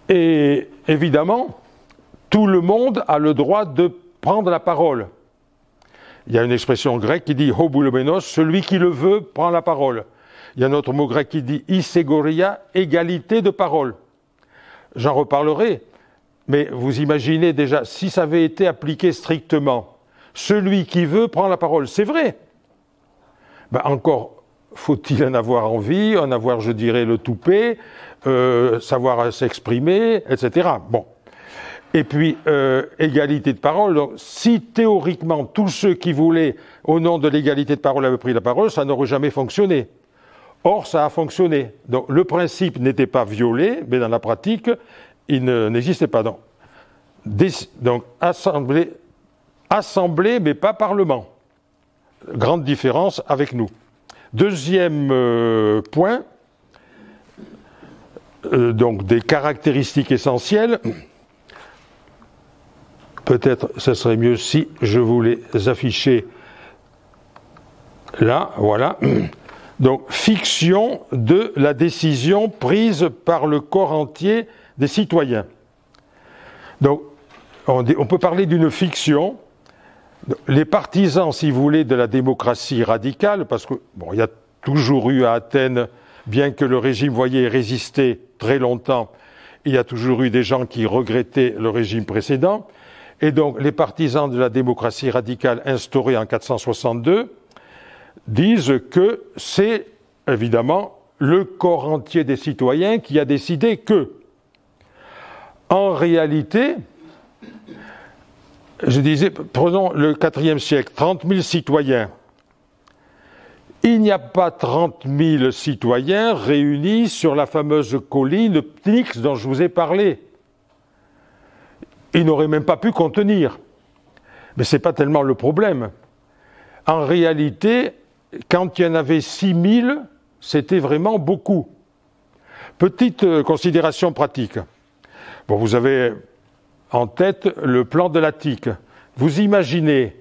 Et évidemment, tout le monde a le droit de prendre la parole. Il y a une expression grecque qui dit « hoboulomenos », celui qui le veut prend la parole. Il y a un autre mot grec qui dit « iségoria », égalité de parole. J'en reparlerai, mais vous imaginez déjà, si ça avait été appliqué strictement, celui qui veut prend la parole, c'est vrai. Ben encore faut-il en avoir envie, en avoir, je dirais, le toupet, savoir s'exprimer, etc. Bon. Et puis, égalité de parole. Donc, si théoriquement, tous ceux qui voulaient, au nom de l'égalité de parole, avaient pris la parole, ça n'aurait jamais fonctionné. Or, ça a fonctionné. Donc, le principe n'était pas violé, mais dans la pratique, il n'existait pas. Donc, assemblée, mais pas parlement. Grande différence avec nous. Deuxième point, donc des caractéristiques essentielles. Peut-être ce serait mieux si je vous les affichais là, voilà. Donc, fiction de la décision prise par le corps entier des citoyens. Donc, on peut parler d'une fiction. Les partisans, si vous voulez, de la démocratie radicale, parce que, bon, il y a toujours eu à Athènes, bien que le régime, voyez, ait résisté très longtemps, il y a toujours eu des gens qui regrettaient le régime précédent. Et donc, les partisans de la démocratie radicale instaurée en 462 disent que c'est, évidemment, le corps entier des citoyens qui a décidé que, en réalité, je disais, prenons le IVe siècle, 30 000 citoyens. Il n'y a pas 30 000 citoyens réunis sur la fameuse colline Pnyx dont je vous ai parlé. ils n'auraient même pas pu contenir. Mais ce n'est pas tellement le problème. En réalité, quand il y en avait 6000, c'était vraiment beaucoup. Petite considération pratique. Bon, vous avez en tête le plan de l'Attique. Vous imaginez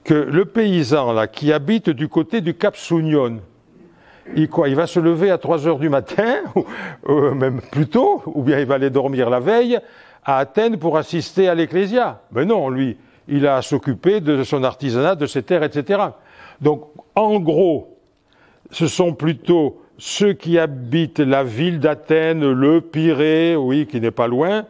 que le paysan là, qui habite du côté du Cap Sounion, il va se lever à 3 heures du matin, ou même plus tôt, ou bien il va aller dormir la veille à Athènes pour assister à l'Ecclésia. Mais non, lui, il a à s'occuper de son artisanat, de ses terres, etc. Donc, en gros, ce sont plutôt ceux qui habitent la ville d'Athènes, le Pirée, oui, qui n'est pas loin,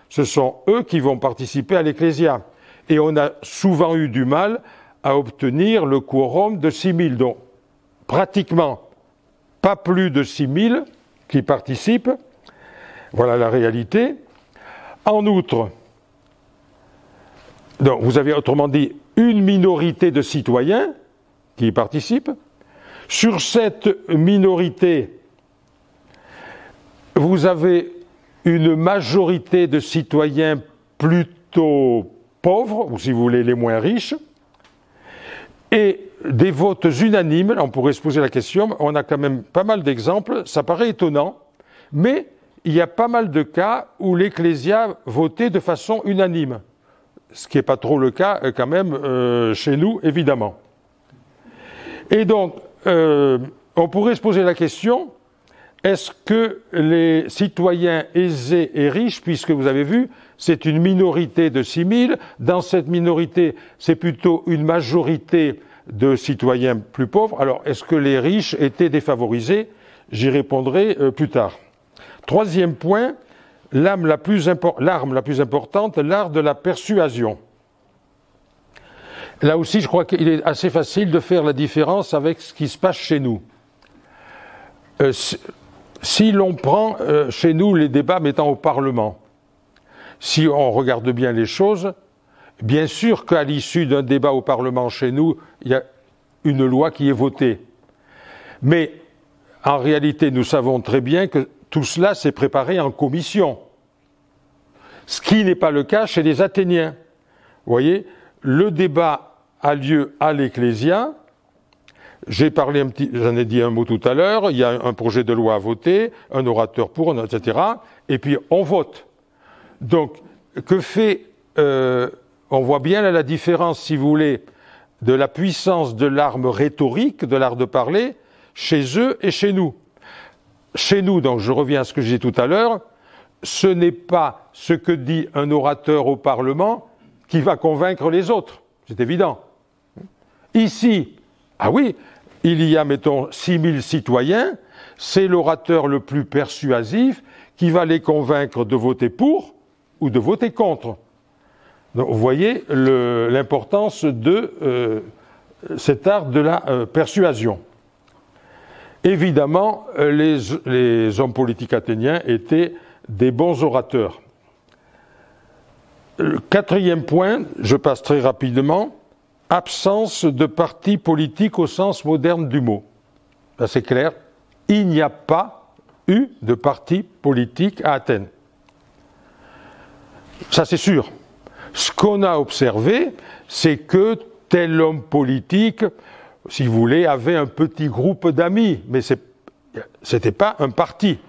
ce sont eux qui vont participer à l'Ecclésia. Et on a souvent eu du mal à obtenir le quorum de 6000. Donc, pratiquement pas plus de 6000 qui participent. Voilà la réalité. En outre, donc vous avez autrement dit une minorité de citoyens qui y participent. Sur cette minorité, vous avez une majorité de citoyens plutôt pauvres, ou si vous voulez les moins riches, et des votes unanimes. On pourrait se poser la question, on a quand même pas mal d'exemples, ça paraît étonnant, mais il y a pas mal de cas où l'Ecclésia votait de façon unanime, ce qui n'est pas trop le cas quand même chez nous, évidemment. Et donc, on pourrait se poser la question, est-ce que les citoyens aisés et riches, puisque vous avez vu, c'est une minorité de 6000, dans cette minorité, c'est plutôt une majorité de citoyens plus pauvres, alors est-ce que les riches étaient défavorisés? J'y répondrai plus tard. Troisième point, l'arme la plus importante, l'art de la persuasion. Là aussi, je crois qu'il est assez facile de faire la différence avec ce qui se passe chez nous. Si l'on prend chez nous les débats mettant au Parlement, si on regarde bien les choses, bien sûr qu'à l'issue d'un débat au Parlement chez nous, il y a une loi qui est votée. Mais en réalité, nous savons très bien que tout cela s'est préparé en commission. Ce qui n'est pas le cas chez les Athéniens. Vous voyez, le débat a lieu à l'Ecclésia. J'en ai dit un mot tout à l'heure, il y a un projet de loi à voter, un orateur pour, etc. Et puis on vote. Donc, on voit bien là la différence, si vous voulez, de la puissance de l'arme rhétorique, de l'art de parler, chez eux et chez nous. Chez nous, donc je reviens à ce que j'ai dit tout à l'heure, ce n'est pas ce que dit un orateur au Parlement qui va convaincre les autres. C'est évident. Ici, ah oui, il y a, mettons, 6000 citoyens, c'est l'orateur le plus persuasif qui va les convaincre de voter pour ou de voter contre. Donc, vous voyez l'importance de cet art de la persuasion. Évidemment, les hommes politiques athéniens étaient des bons orateurs. Le quatrième point, je passe très rapidement, absence de parti politique au sens moderne du mot. Ça c'est clair, il n'y a pas eu de parti politique à Athènes. Ça c'est sûr. Ce qu'on a observé, c'est que tel homme politique, si vous voulez, avait un petit groupe d'amis, mais ce n'était pas un parti.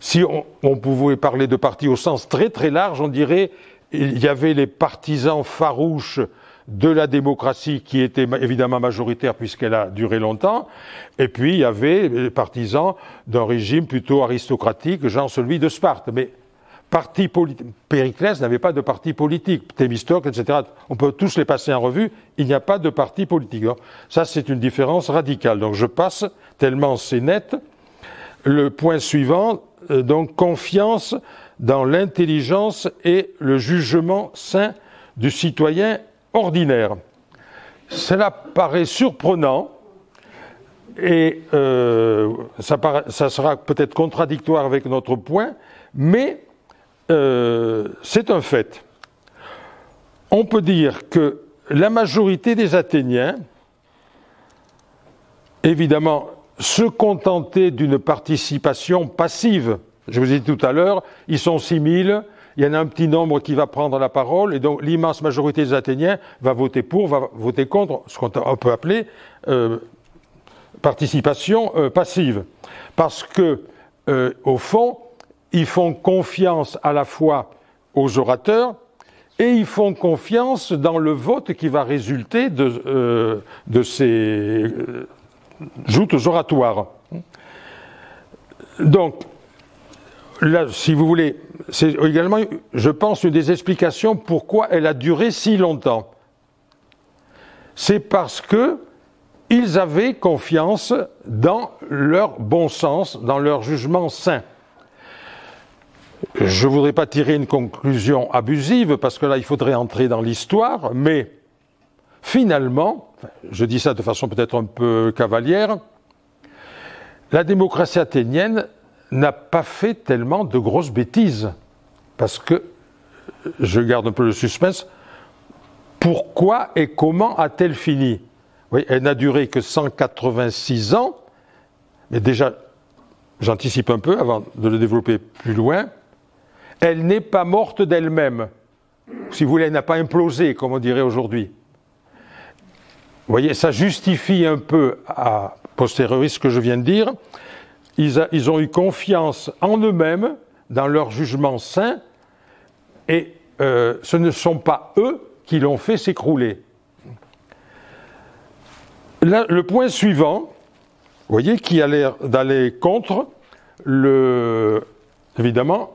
Si on pouvait parler de parti au sens très très large, on dirait il y avait les partisans farouches de la démocratie qui étaient évidemment majoritaire puisqu'elle a duré longtemps, et puis il y avait les partisans d'un régime plutôt aristocratique, genre celui de Sparte. Mais parti politique, Périclès n'avait pas de parti politique, Thémistocle, etc. On peut tous les passer en revue, il n'y a pas de parti politique. Donc, ça c'est une différence radicale. Donc je passe, tellement c'est net. Le point suivant, donc confiance dans l'intelligence et le jugement sain du citoyen ordinaire. Cela paraît surprenant et ça sera peut-être contradictoire avec notre point, mais c'est un fait. On peut dire que la majorité des Athéniens, évidemment, se contentaient d'une participation passive. Je vous ai dit tout à l'heure, ils sont 6000, il y en a un petit nombre qui va prendre la parole, et donc l'immense majorité des Athéniens va voter pour, va voter contre, ce qu'on peut appeler participation passive. Parce que, au fond, ils font confiance à la fois aux orateurs, et ils font confiance dans le vote qui va résulter de ces joutes oratoires. Donc, là, si vous voulez, c'est également, je pense, une des explications pourquoi elle a duré si longtemps. C'est parce que ils avaient confiance dans leur bon sens, dans leur jugement sain. Je ne voudrais pas tirer une conclusion abusive, parce que là, il faudrait entrer dans l'histoire, mais finalement, je dis ça de façon peut-être un peu cavalière, la démocratie athénienne n'a pas fait tellement de grosses bêtises. Parce que, je garde un peu le suspense, pourquoi et comment a-t-elle fini? Oui, elle n'a duré que 186 ans, mais déjà, j'anticipe un peu avant de le développer plus loin, elle n'est pas morte d'elle-même. Si vous voulez, elle n'a pas implosé, comme on dirait aujourd'hui. Vous voyez, ça justifie un peu, a posteriori, ce que je viens de dire. Ils ont eu confiance en eux-mêmes, dans leur jugement sain, et ce ne sont pas eux qui l'ont fait s'écrouler. Là, le point suivant, vous voyez, qui a l'air d'aller contre, évidemment,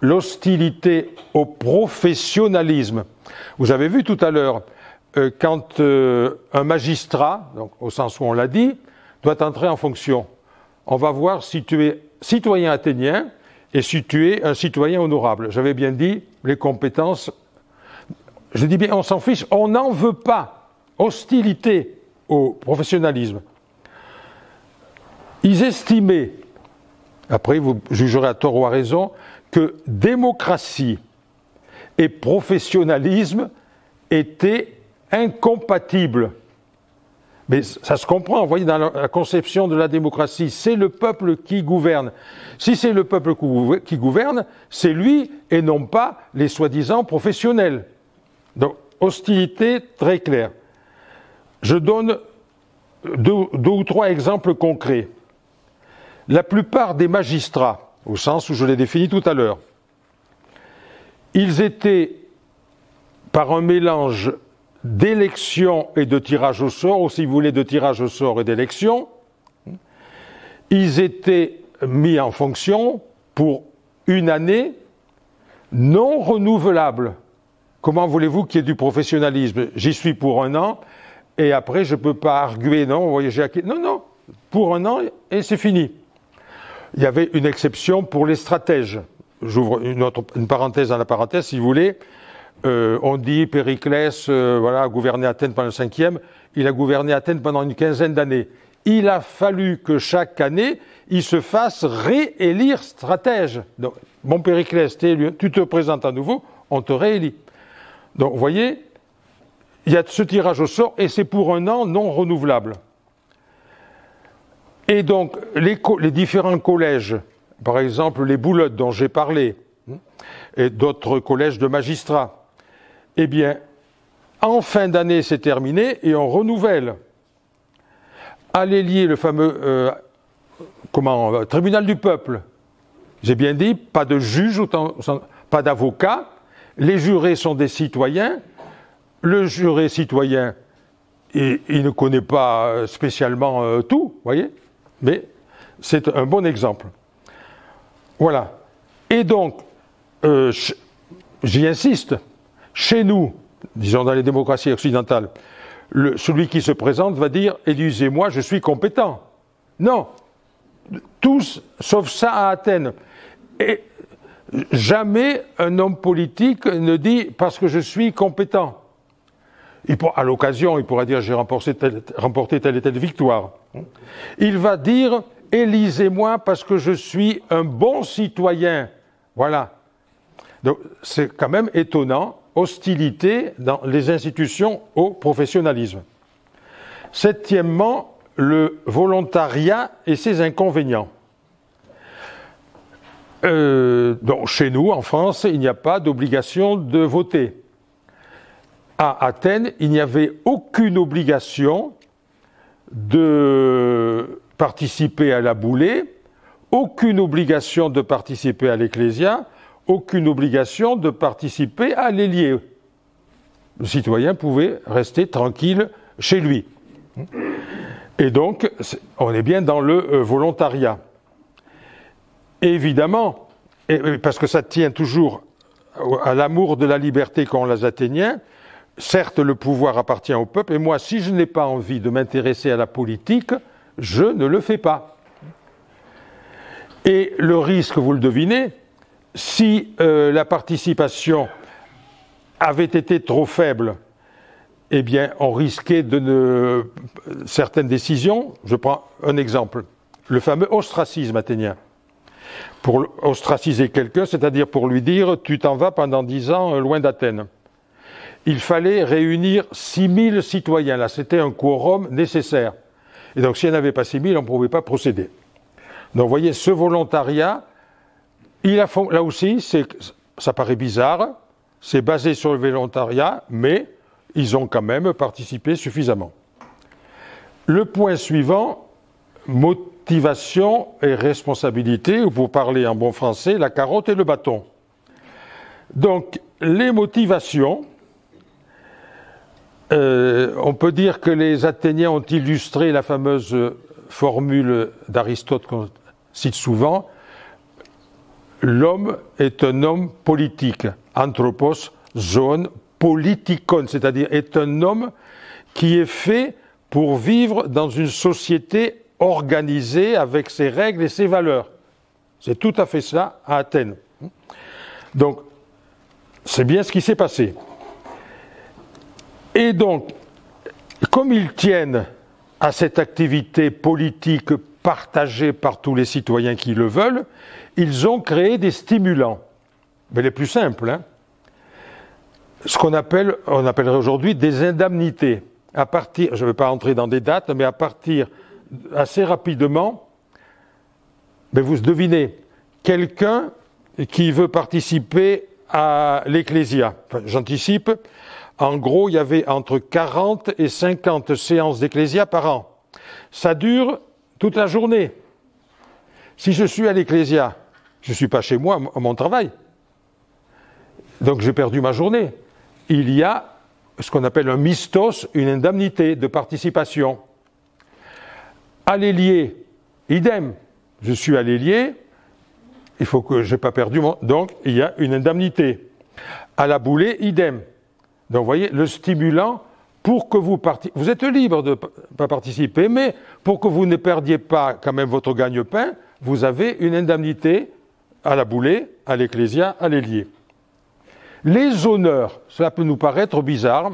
l'hostilité au professionnalisme. Vous avez vu tout à l'heure, quand un magistrat, donc au sens où on l'a dit, doit entrer en fonction, on va voir si tu es citoyen athénien et si tu es un citoyen honorable. J'avais bien dit, les compétences, je dis bien, on s'en fiche, on n'en veut pas. Hostilité au professionnalisme. Ils estimaient, après vous jugerez à tort ou à raison, que démocratie et professionnalisme étaient incompatibles. Mais ça se comprend, vous voyez, dans la conception de la démocratie, c'est le peuple qui gouverne. Si c'est le peuple qui gouverne, c'est lui et non pas les soi-disant professionnels. Donc, hostilité très claire. Je donne deux ou trois exemples concrets. La plupart des magistrats, au sens où je l'ai défini tout à l'heure, ils étaient, par un mélange d'élection et de tirage au sort, ou si vous voulez de tirage au sort et d'élection, ils étaient mis en fonction pour une année non renouvelable. Comment voulez-vous qu'il y ait du professionnalisme? J'y suis pour un an, et après je ne peux pas arguer, non, vous voyez, j'ai acquis. Non, non, pour un an, et c'est fini. Il y avait une exception pour les stratèges. J'ouvre une parenthèse dans la parenthèse, si vous voulez. On dit Périclès a gouverné Athènes pendant le 5e, il a gouverné Athènes pendant une quinzaine d'années. Il a fallu que chaque année, il se fasse réélire stratège. Donc, bon Périclès, tu te présentes à nouveau, on te réélit. Donc, vous voyez, il y a ce tirage au sort et c'est pour un an non renouvelable. Et donc, les différents collèges, par exemple les Boulottes dont j'ai parlé, et d'autres collèges de magistrats, eh bien, en fin d'année, c'est terminé et on renouvelle. Allez lier le fameux tribunal du peuple. J'ai bien dit, pas de juge, pas d'avocat. Les jurés sont des citoyens. Le juré citoyen, il ne connaît pas spécialement tout, vous voyez, mais c'est un bon exemple. Voilà. Et donc, j'y insiste, chez nous, disons dans les démocraties occidentales, celui qui se présente va dire « élisez-moi, je suis compétent ». Non, tous, sauf ça à Athènes. Et jamais un homme politique ne dit « parce que je suis compétent ». À l'occasion, il pourra dire « j'ai remporté telle et telle victoire ». Il va dire « élisez-moi parce que je suis un bon citoyen ». Voilà. Donc, c'est quand même étonnant, hostilité dans les institutions au professionnalisme. Septièmement, le volontariat et ses inconvénients. Donc, chez nous, en France, il n'y a pas d'obligation de voter. À Athènes, il n'y avait aucune obligation de participer à la boulée, aucune obligation de participer à l'ecclésia, aucune obligation de participer à l'ailier. Le citoyen pouvait rester tranquille chez lui. Et donc, on est bien dans le volontariat. Évidemment, parce que ça tient toujours à l'amour de la liberté qu'ont les Athéniens, certes, le pouvoir appartient au peuple, et moi, si je n'ai pas envie de m'intéresser à la politique, je ne le fais pas. Et le risque, vous le devinez, si la participation avait été trop faible, eh bien, on risquait certaines décisions. Je prends un exemple, le fameux ostracisme athénien. Pour ostraciser quelqu'un, c'est-à-dire pour lui dire « tu t'en vas pendant 10 ans loin d'Athènes ». Il fallait réunir 6000 citoyens. Là, c'était un quorum nécessaire. Et donc, s'il n'y en avait pas 6000, on ne pouvait pas procéder. Donc, vous voyez, ce volontariat, là aussi, ça paraît bizarre, c'est basé sur le volontariat, mais ils ont quand même participé suffisamment. Le point suivant, motivation et responsabilité, ou pour parler en bon français, la carotte et le bâton. Donc, les motivations, on peut dire que les Athéniens ont illustré la fameuse formule d'Aristote qu'on cite souvent, l'homme est un homme politique, anthropos zoon politikon, c'est-à-dire est un homme qui est fait pour vivre dans une société organisée avec ses règles et ses valeurs. C'est tout à fait ça à Athènes. Donc, c'est bien ce qui s'est passé. Et donc, comme ils tiennent à cette activité politique partagée par tous les citoyens qui le veulent, ils ont créé des stimulants. Mais les plus simples, hein. Ce on appellerait aujourd'hui des indemnités. À partir, je ne vais pas entrer dans des dates, mais à partir assez rapidement, mais vous devinez, quelqu'un qui veut participer à l'ecclésia, enfin, j'anticipe, en gros, il y avait entre 40 et 50 séances d'ecclésia par an. Ça dure toute la journée. Si je suis à l'ecclésia, je ne suis pas chez moi à mon travail. Donc j'ai perdu ma journée. Il y a ce qu'on appelle un mistos, une indemnité de participation. À l'ailier, idem. Je suis à l'ailier, il faut que je n'ai pas perdu mon... Donc il y a une indemnité. À la boulée, idem. Donc, vous voyez, le stimulant, pour que vous vous êtes libre de ne pas participer, mais pour que vous ne perdiez pas quand même votre gagne-pain, vous avez une indemnité à la boulée, à l'ecclésia, à l'ailier. Les honneurs, cela peut nous paraître bizarre.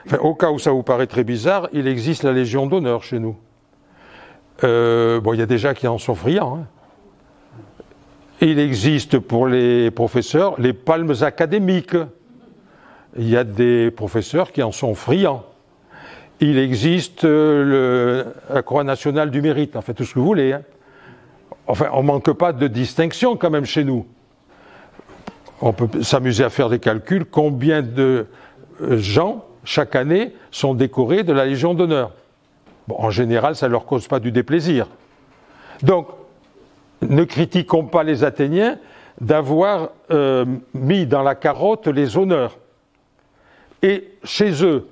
Enfin, au cas où ça vous paraît très bizarre, il existe la Légion d'honneur chez nous. Bon, il y a des gens qui en sont friands. Hein. Il existe pour les professeurs les palmes académiques. Il y a des professeurs qui en sont friands. Il existe la Croix nationale du mérite, enfin tout ce que vous voulez. Hein. Enfin, on ne manque pas de distinction quand même chez nous. On peut s'amuser à faire des calculs. Combien de gens, chaque année, sont décorés de la Légion d'honneur? Bon, en général, ça ne leur cause pas du déplaisir. Donc, ne critiquons pas les Athéniens d'avoir mis dans la carotte les honneurs. Et chez eux,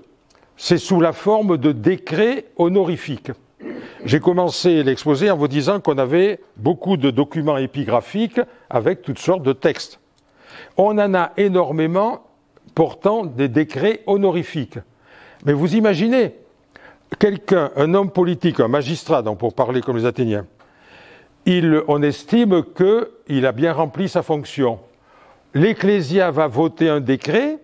c'est sous la forme de décrets honorifiques. J'ai commencé l'exposé en vous disant qu'on avait beaucoup de documents épigraphiques avec toutes sortes de textes. On en a énormément portant des décrets honorifiques. Mais vous imaginez, quelqu'un, un homme politique, un magistrat, donc pour parler comme les Athéniens, on estime qu'il a bien rempli sa fonction. L'Ecclésia va voter un décret.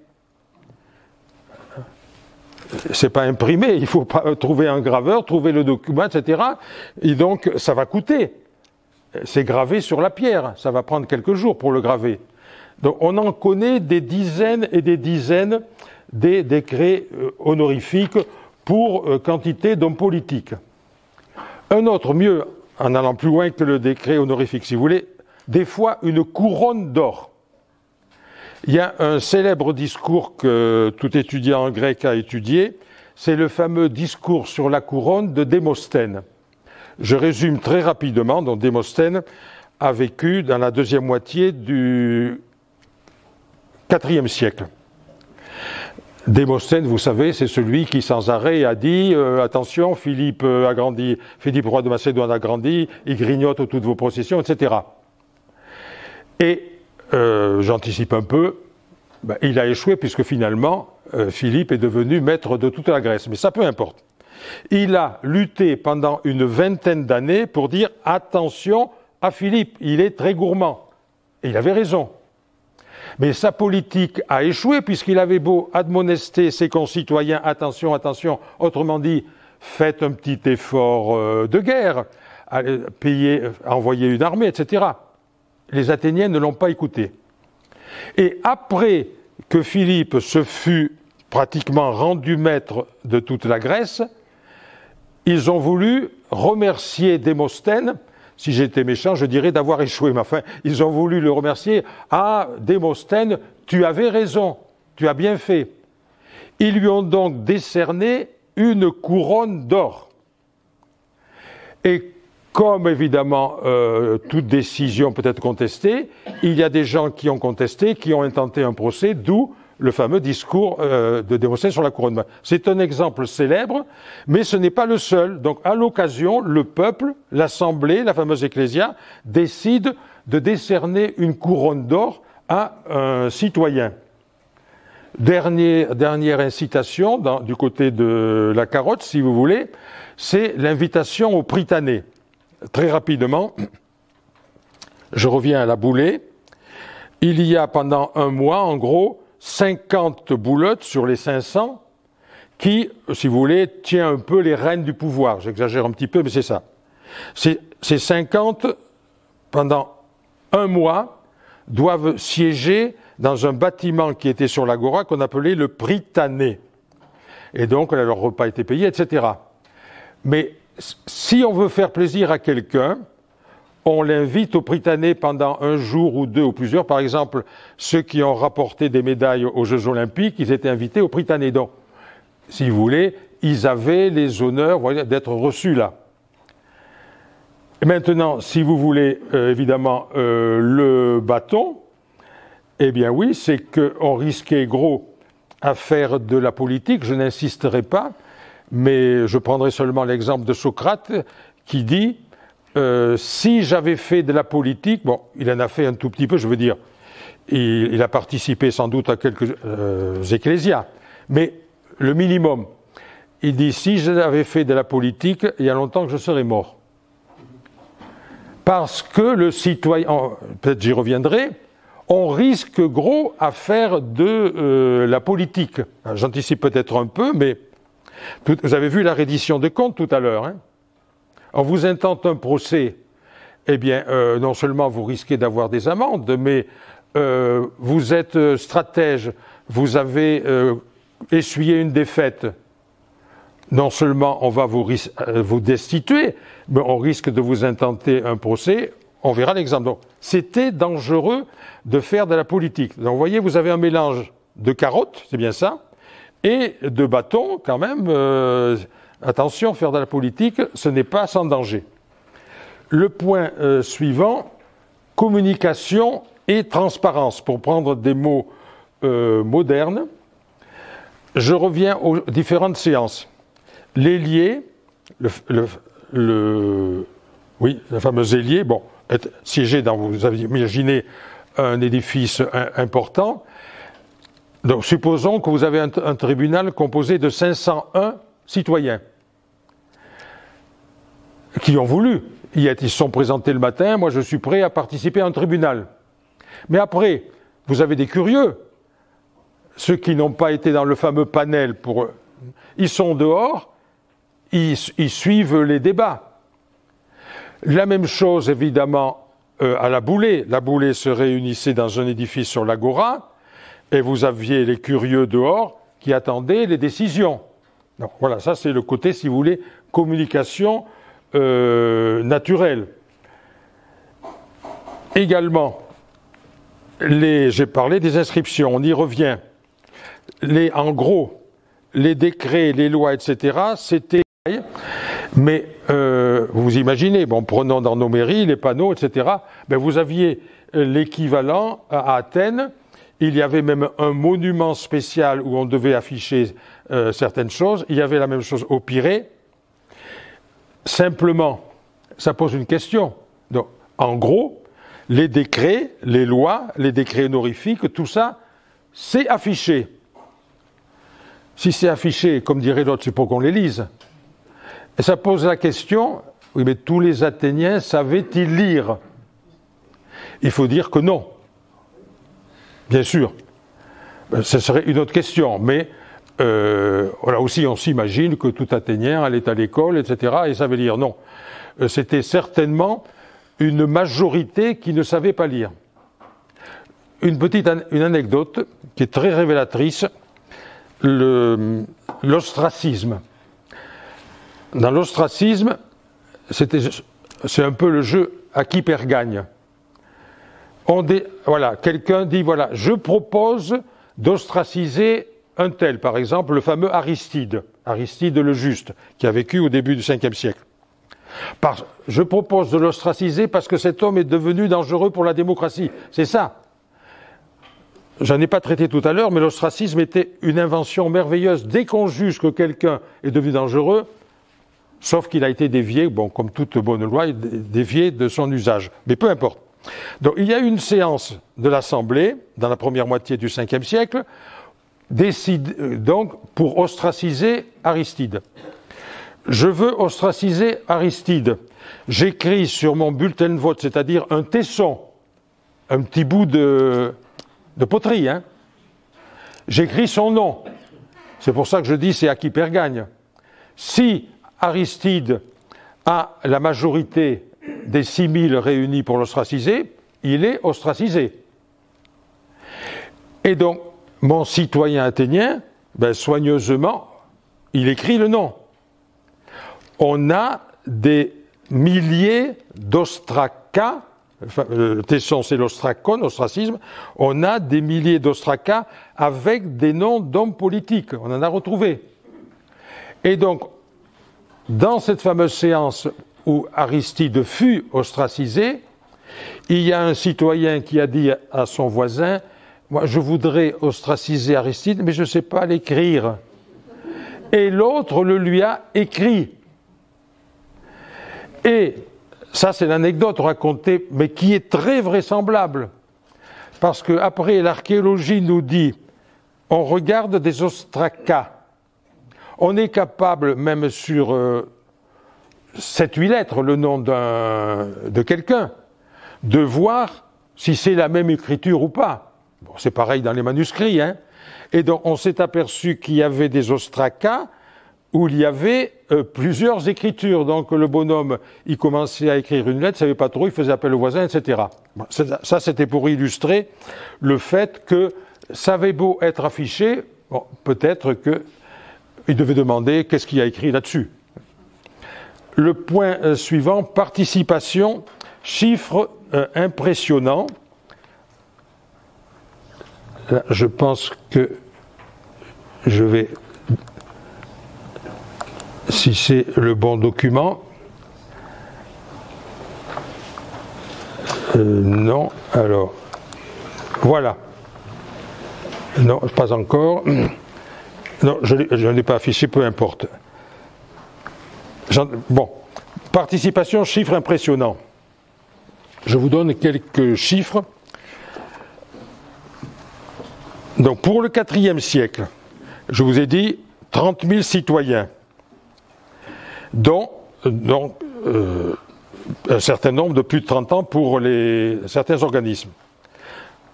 C'est pas imprimé, il faut pas trouver un graveur, trouver le document, etc. Et donc, ça va coûter. C'est gravé sur la pierre, ça va prendre quelques jours pour le graver. Donc, on en connaît des dizaines et des dizaines des décrets honorifiques pour quantité d'hommes politiques. Un autre, mieux, en allant plus loin que le décret honorifique, si vous voulez, des fois une couronne d'or. Il y a un célèbre discours que tout étudiant en grec a étudié, c'est le fameux discours sur la couronne de Démosthène. Je résume très rapidement, donc Démosthène a vécu dans la deuxième moitié du IVe siècle. Démosthène, vous savez, c'est celui qui sans arrêt a dit attention, Philippe roi de Macédoine a grandi, il grignote toutes vos possessions, etc. Et j'anticipe un peu, il a échoué puisque finalement Philippe est devenu maître de toute la Grèce, mais ça peu importe. Il a lutté pendant une vingtaine d'années pour dire attention à Philippe, il est très gourmand. Et il avait raison. Mais sa politique a échoué puisqu'il avait beau admonester ses concitoyens, attention, attention, autrement dit, faites un petit effort de guerre, envoyer une armée, etc. Les Athéniens ne l'ont pas écouté. Et après que Philippe se fut pratiquement rendu maître de toute la Grèce, ils ont voulu remercier Démosthène. Si j'étais méchant, je dirais d'avoir échoué. Mais enfin, ils ont voulu le remercier. Ah, Démosthène, tu avais raison, tu as bien fait. Ils lui ont donc décerné une couronne d'or. Et comme évidemment toute décision peut être contestée, il y a des gens qui ont contesté, qui ont intenté un procès, d'où le fameux discours de Démosthène sur la couronne. C'est un exemple célèbre, mais ce n'est pas le seul. Donc, à l'occasion, le peuple, l'Assemblée, la fameuse Ecclésia, décide de décerner une couronne d'or à un citoyen. Dernière incitation, du côté de la carotte, si vous voulez, c'est l'invitation au Prytanée. Très rapidement, je reviens à la boulée. Il y a pendant un mois, en gros, 50 bouleutes sur les 500 qui, si vous voulez, tient un peu les rênes du pouvoir. J'exagère un petit peu, mais c'est ça. Ces 50, pendant un mois, doivent siéger dans un bâtiment qui était sur l'agora qu'on appelait le Prytanée. Et donc, leur repas était payé, etc. Mais si on veut faire plaisir à quelqu'un, on l'invite au Prytanée pendant un jour ou deux ou plusieurs. Par exemple, ceux qui ont rapporté des médailles aux Jeux Olympiques, ils étaient invités au Prytanée. Donc, si vous voulez, ils avaient les honneurs d'être reçus là. Et maintenant, si vous voulez, évidemment, le bâton, eh bien oui, c'est qu'on risquait gros à faire de la politique. Je n'insisterai pas, mais je prendrai seulement l'exemple de Socrate qui dit si j'avais fait de la politique, bon, il en a fait un tout petit peu, je veux dire, il a participé sans doute à quelques ecclésias, mais le minimum, il dit si j'avais fait de la politique, il y a longtemps que je serais mort. Parce que le citoyen, peut-être j'y reviendrai, on risque gros à faire de la politique. J'anticipe peut-être un peu, mais vous avez vu la reddition des comptes tout à l'heure, hein. On vous intente un procès, eh bien, non seulement vous risquez d'avoir des amendes, mais vous êtes stratège, vous avez essuyé une défaite. Non seulement on va vous destituer, mais on risque de vous intenter un procès. On verra l'exemple. Donc, c'était dangereux de faire de la politique. Donc, vous voyez, vous avez un mélange de carottes, c'est bien ça, et de bâtons, quand même. Attention, faire de la politique, ce n'est pas sans danger. Le point suivant, communication et transparence. Pour prendre des mots modernes, je reviens aux différentes séances. L'ailier, oui, le fameux ailier, bon, siégé dans, vous avez imaginé un édifice important. Donc, supposons que vous avez un tribunal composé de 501 citoyens qui ont voulu. Ils se sont présentés le matin, moi je suis prêt à participer à un tribunal. Mais après, vous avez des curieux, ceux qui n'ont pas été dans le fameux panel, ils sont dehors, ils suivent les débats. La même chose évidemment à la Boulée. La Boulée se réunissait dans un édifice sur l'Agora, et vous aviez les curieux dehors qui attendaient les décisions. Donc, voilà, ça c'est le côté, si vous voulez, communication naturelle. Également, j'ai parlé des inscriptions, on y revient. En gros, les décrets, les lois, etc., c'était... Mais vous imaginez, bon, prenons dans nos mairies les panneaux, etc., ben vous aviez l'équivalent à Athènes, il y avait même un monument spécial où on devait afficher certaines choses, il y avait la même chose au Pirée. Simplement, ça pose une question. Donc, en gros, les décrets, les lois, les décrets honorifiques, tout ça, c'est affiché. Si c'est affiché, comme dirait l'autre, c'est pour qu'on les lise. Et ça pose la question, oui, mais tous les Athéniens savaient-ils lire? Il faut dire que non. Bien sûr. Ce serait une autre question, mais là aussi on s'imagine que tout Athénien allait à l'école, etc., et savait lire. Non. C'était certainement une majorité qui ne savait pas lire. Une anecdote qui est très révélatrice, l'ostracisme. Dans l'ostracisme, c'est un peu le jeu à qui perd gagne. Voilà, quelqu'un dit, voilà, je propose d'ostraciser un tel, par exemple, le fameux Aristide le Juste, qui a vécu au début du 5e siècle. Je propose de l'ostraciser parce que cet homme est devenu dangereux pour la démocratie. C'est ça. J'en ai pas traité tout à l'heure, mais l'ostracisme était une invention merveilleuse. Dès qu'on juge que quelqu'un est devenu dangereux, sauf qu'il a été dévié, bon, comme toute bonne loi, dévié de son usage. Mais peu importe. Donc, il y a eu une séance de l'Assemblée, dans la première moitié du 5e siècle, donc, pour ostraciser Aristide. Je veux ostraciser Aristide. J'écris sur mon bulletin de vote, c'est-à-dire un tesson, un petit bout de poterie, hein. J'écris son nom. C'est pour ça que je dis c'est à qui perd gagne. Si Aristide a la majorité des 6000 réunis pour l'ostraciser, il est ostracisé. Et donc, mon citoyen athénien, soigneusement, il écrit le nom. On a des milliers d'ostracas, le tesson c'est l'ostrakon, ostracisme, on a des milliers d'ostracas avec des noms d'hommes politiques, on en a retrouvé. Et donc, dans cette fameuse séance où Aristide fut ostracisé, il y a un citoyen qui a dit à son voisin, moi je voudrais ostraciser Aristide, mais je ne sais pas l'écrire. Et l'autre le lui a écrit. Et ça c'est l'anecdote racontée, mais qui est très vraisemblable. Parce qu'après l'archéologie nous dit, on regarde des ostracas. On est capable, même sur 7-8 lettres, le nom de quelqu'un, de voir si c'est la même écriture ou pas. Bon, c'est pareil dans les manuscrits, hein. Et donc on s'est aperçu qu'il y avait des ostracas où il y avait plusieurs écritures. Donc le bonhomme, il commençait à écrire une lettre, il ne savait pas trop, il faisait appel au voisin, etc. Bon, ça, c'était pour illustrer le fait que ça avait beau être affiché, bon, peut-être qu'il devait demander qu'est-ce qu'il y a écrit là-dessus. Le point suivant, participation, chiffre impressionnant. Là, je pense que je vais, si c'est le bon document, non, alors, voilà. Non, pas encore. Non, je ne l'ai pas affiché, peu importe. Bon, participation, chiffre impressionnant. Je vous donne quelques chiffres. Donc, pour le IVe siècle, je vous ai dit 30 000 citoyens, dont un certain nombre de plus de 30 ans pour certains organismes.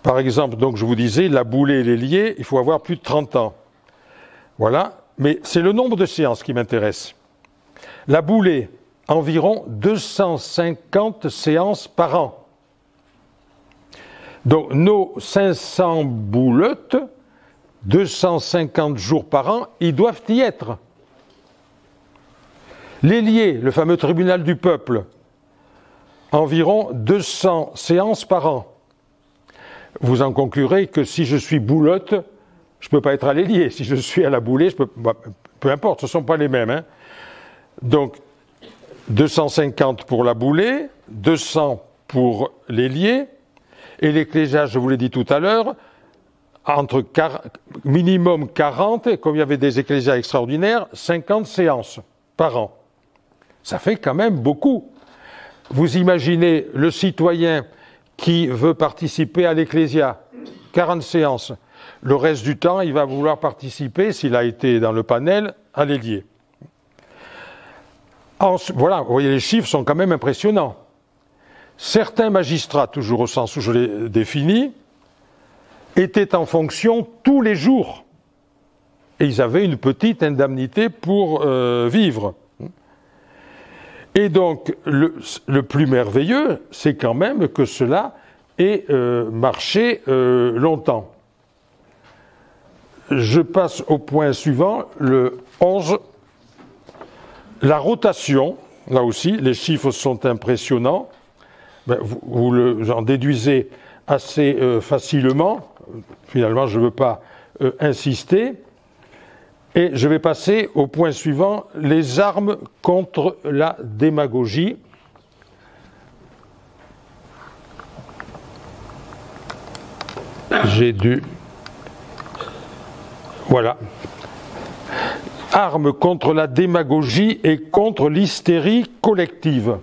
Par exemple, donc, je vous disais, la Boulée et les Liés, il faut avoir plus de 30 ans. Voilà, mais c'est le nombre de séances qui m'intéresse. La Boulée, environ 250 séances par an. Donc nos 500 bouleutes, 250 jours par an, ils doivent y être. Les Liés, le fameux tribunal du peuple, environ 200 séances par an. Vous en conclurez que si je suis boulotte, je ne peux pas être à l'ailier. Si je suis à la boulée, peu importe, ce ne sont pas les mêmes. Hein. Donc, 250 pour la boulée, 200 pour l'ailier, et l'ecclésia, je vous l'ai dit tout à l'heure, entre minimum 40, et comme il y avait des ecclésias extraordinaires, 50 séances par an. Ça fait quand même beaucoup. Vous imaginez le citoyen qui veut participer à l'ecclésia, 40 séances. Le reste du temps, il va vouloir participer, s'il a été dans le panel, à l'ailier. Voilà, vous voyez, les chiffres sont quand même impressionnants. Certains magistrats, toujours au sens où je l'ai défini, étaient en fonction tous les jours. Et ils avaient une petite indemnité pour vivre. Et donc, le plus merveilleux, c'est quand même que cela ait marché longtemps. Je passe au point suivant, le 11. La rotation, là aussi, les chiffres sont impressionnants. Vous en déduisez assez facilement. Finalement, je ne veux pas insister. Et je vais passer au point suivant, les armes contre la démagogie. J'ai dû... Voilà. Armes contre la démagogie et contre l'hystérie collective.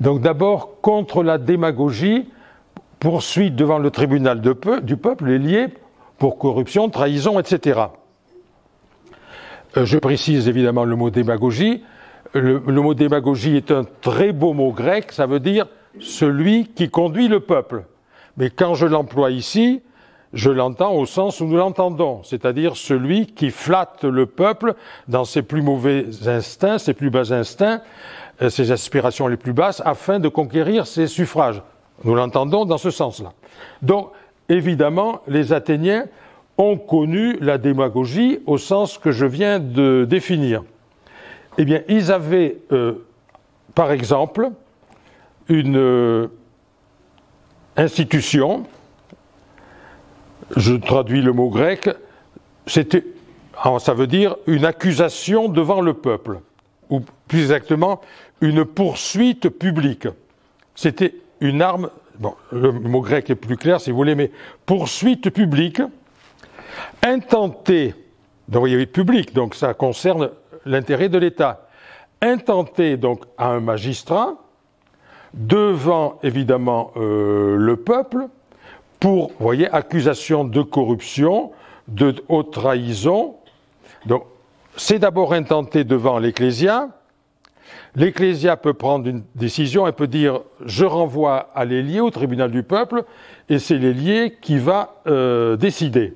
Donc d'abord, contre la démagogie, poursuite devant le tribunal du peuple est liée pour corruption, trahison, etc. Je précise évidemment le mot démagogie. Le mot démagogie est un très beau mot grec, ça veut dire celui qui conduit le peuple. Mais quand je l'emploie ici, je l'entends au sens où nous l'entendons, c'est-à-dire celui qui flatte le peuple dans ses plus mauvais instincts, ses plus bas instincts, ses aspirations les plus basses, afin de conquérir ses suffrages. Nous l'entendons dans ce sens-là. Donc, évidemment, les Athéniens ont connu la démagogie au sens que je viens de définir. Eh bien, ils avaient, par exemple, une institution, je traduis le mot grec, ça veut dire une accusation devant le peuple, ou plus exactement, une poursuite publique. C'était une arme, bon, le mot grec est plus clair si vous voulez, mais poursuite publique, intentée, donc vous voyez, public, donc ça concerne l'intérêt de l'État, intentée donc à un magistrat, devant évidemment le peuple, pour, vous voyez, accusation de corruption, de haute trahison. Donc, c'est d'abord intenté devant l'Ecclésia. L'Ecclésia peut prendre une décision, elle peut dire « je renvoie à l'ailier, au tribunal du peuple », et c'est l'ailier qui va décider.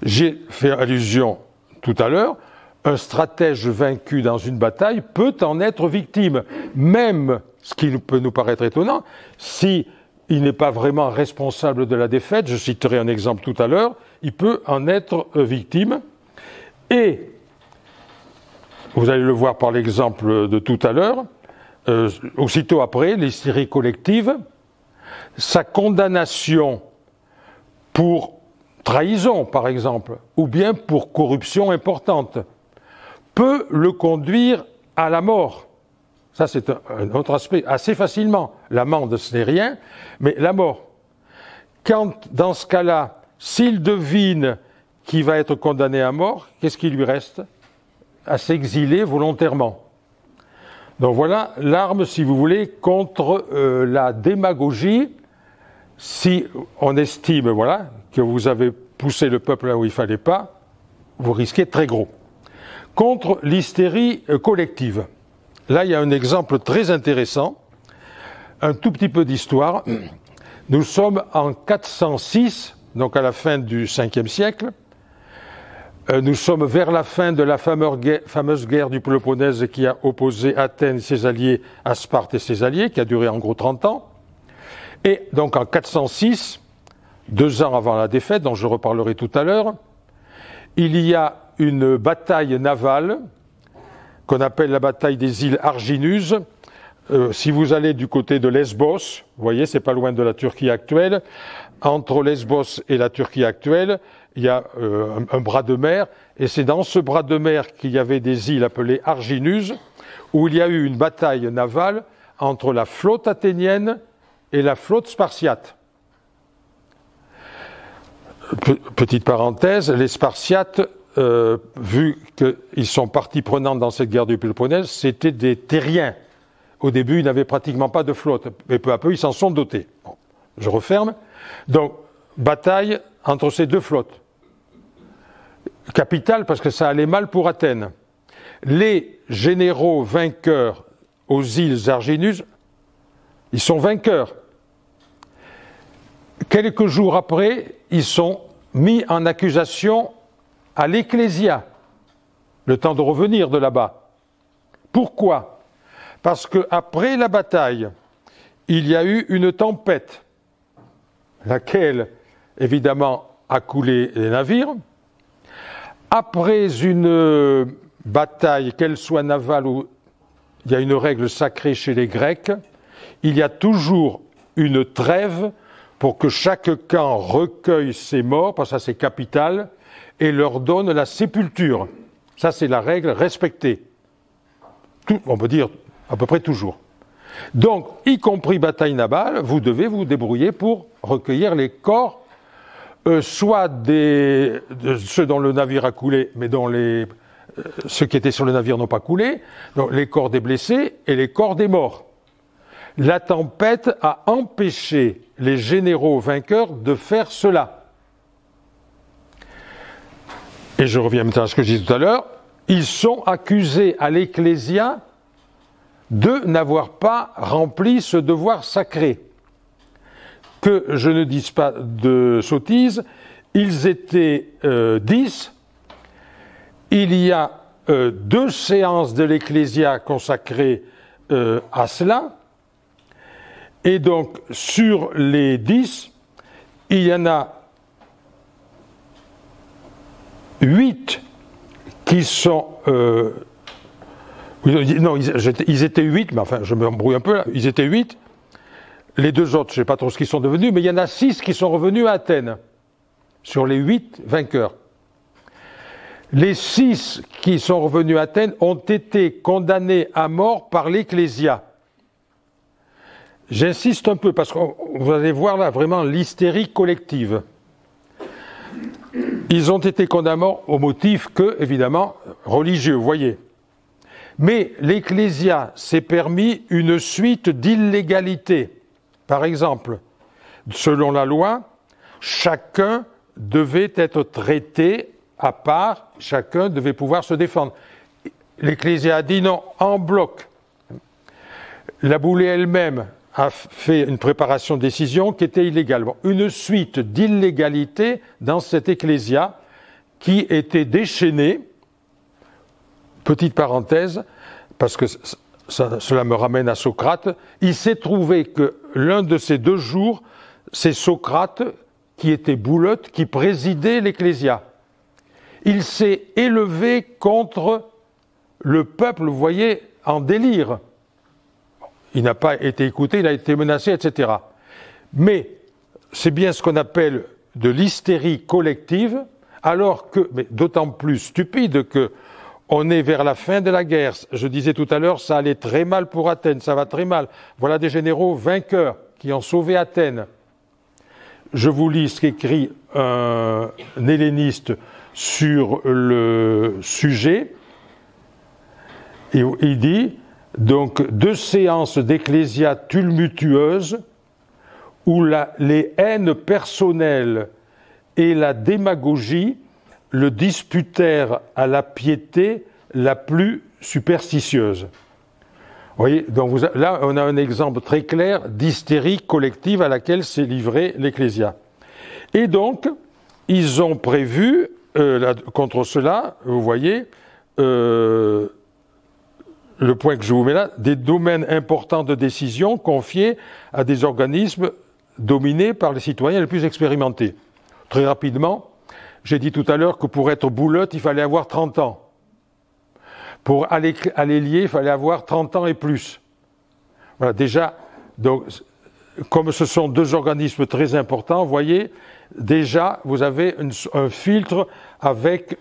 J'ai fait allusion tout à l'heure, un stratège vaincu dans une bataille peut en être victime, même, ce qui peut nous paraître étonnant, si il n'est pas vraiment responsable de la défaite, je citerai un exemple tout à l'heure, il peut en être victime. Et, vous allez le voir par l'exemple de tout à l'heure, aussitôt après, l'hystérie collective, sa condamnation pour trahison, par exemple, ou bien pour corruption importante, peut le conduire à la mort. Ça, c'est un autre aspect, assez facilement. L'amende, ce n'est rien, mais la mort. Quand, dans ce cas-là, s'il devine qu'il va être condamné à mort, qu'est-ce qui lui reste? À s'exiler volontairement. Donc voilà l'arme, si vous voulez, contre la démagogie. Si on estime, voilà, que vous avez poussé le peuple là où il ne fallait pas, vous risquez très gros. Contre l'hystérie collective. Là, il y a un exemple très intéressant, un tout petit peu d'histoire. Nous sommes en 406, donc à la fin du 5e siècle. Nous sommes vers la fin de la fameuse guerre du Péloponnèse qui a opposé Athènes et ses alliés à Sparte et ses alliés, qui a duré en gros 30 ans. Et donc en 406, 2 ans avant la défaite, dont je reparlerai tout à l'heure, il y a une bataille navale qu'on appelle la bataille des îles Arginus. si vous allez du côté de Lesbos, vous voyez, c'est pas loin de la Turquie actuelle, entre Lesbos et la Turquie actuelle, il y a un bras de mer, et c'est dans ce bras de mer qu'il y avait des îles appelées Arginus, où il y a eu une bataille navale entre la flotte athénienne et la flotte spartiate. Petite parenthèse, les Spartiates, vu qu'ils sont partie prenante dans cette guerre du Péloponnèse, c'était des terriens. Au début, ils n'avaient pratiquement pas de flotte, mais peu à peu, ils s'en sont dotés. Bon, je referme. Donc, bataille entre ces deux flottes. Capitale, parce que ça allait mal pour Athènes. Les généraux vainqueurs aux îles Arginus, ils sont vainqueurs. Quelques jours après, ils sont mis en accusation à l'Ecclésia, le temps de revenir de là-bas. Pourquoi ? Parce qu'après la bataille, il y a eu une tempête, laquelle, évidemment, a coulé les navires. Après une bataille, qu'elle soit navale ou il y a une règle sacrée chez les Grecs, il y a toujours une trêve pour que chaque camp recueille ses morts, parce que ça c'est capital, et leur donne la sépulture. Ça c'est la règle respectée. On peut dire à peu près toujours. Donc, y compris bataille navale, vous devez vous débrouiller pour recueillir les corps, soit de ceux dont le navire a coulé, mais dont ceux qui étaient sur le navire n'ont pas coulé, donc les corps des blessés et les corps des morts. La tempête a empêché les généraux vainqueurs de faire cela. Et je reviens maintenant à ce que je disais tout à l'heure, ils sont accusés à l'Ecclésia de n'avoir pas rempli ce devoir sacré. Que je ne dise pas de sottises, ils étaient 10. Il y a 2 séances de l'Ecclésia consacrées à cela. Et donc, sur les 10, il y en a 8 qui sont... non, ils étaient 8, mais enfin, je m'embrouille un peu là. Ils étaient 8. Les 2 autres, je ne sais pas trop ce qu'ils sont devenus, mais il y en a 6 qui sont revenus à Athènes, sur les 8 vainqueurs. Les 6 qui sont revenus à Athènes ont été condamnés à mort par l'Ecclésia. J'insiste un peu, parce que vous allez voir là vraiment l'hystérie collective. Ils ont été condamnés à mort au motif que, évidemment, religieux, vous voyez. Mais l'Ecclésia s'est permis une suite d'illégalités. Par exemple, selon la loi, chacun devait être traité à part, chacun devait pouvoir se défendre. L'Ecclésia a dit non, en bloc. La Boulée elle-même a fait une préparation de décision qui était illégale. Bon, une suite d'illégalités dans cette Ecclésia qui était déchaînée. Petite parenthèse, parce que cela me ramène à Socrate. Il s'est trouvé que l'un de ces 2 jours, c'est Socrate, qui était bouleute, qui présidait l'Ecclésia. Il s'est élevé contre le peuple, vous voyez, en délire. Il n'a pas été écouté, il a été menacé, etc. Mais c'est bien ce qu'on appelle de l'hystérie collective, alors que, mais d'autant plus stupide que on est vers la fin de la guerre. Je disais tout à l'heure, ça allait très mal pour Athènes, ça va très mal. Voilà des généraux vainqueurs qui ont sauvé Athènes. Je vous lis ce qu'écrit un helléniste sur le sujet. Et il dit, donc, 2 séances d'ecclésia tumultueuses où les haines personnelles et la démagogie le disputèrent à la piété la plus superstitieuse. Vous voyez, donc là, on a un exemple très clair d'hystérie collective à laquelle s'est livrée l'Ecclésia. Et donc, ils ont prévu, contre cela, vous voyez, le point que je vous mets là, des domaines importants de décision confiés à des organismes dominés par les citoyens les plus expérimentés. Très rapidement, j'ai dit tout à l'heure que pour être bouleute, il fallait avoir 30 ans. Pour aller lier, il fallait avoir 30 ans et plus. Voilà, déjà, donc, comme ce sont deux organismes très importants, vous voyez, déjà, vous avez un filtre avec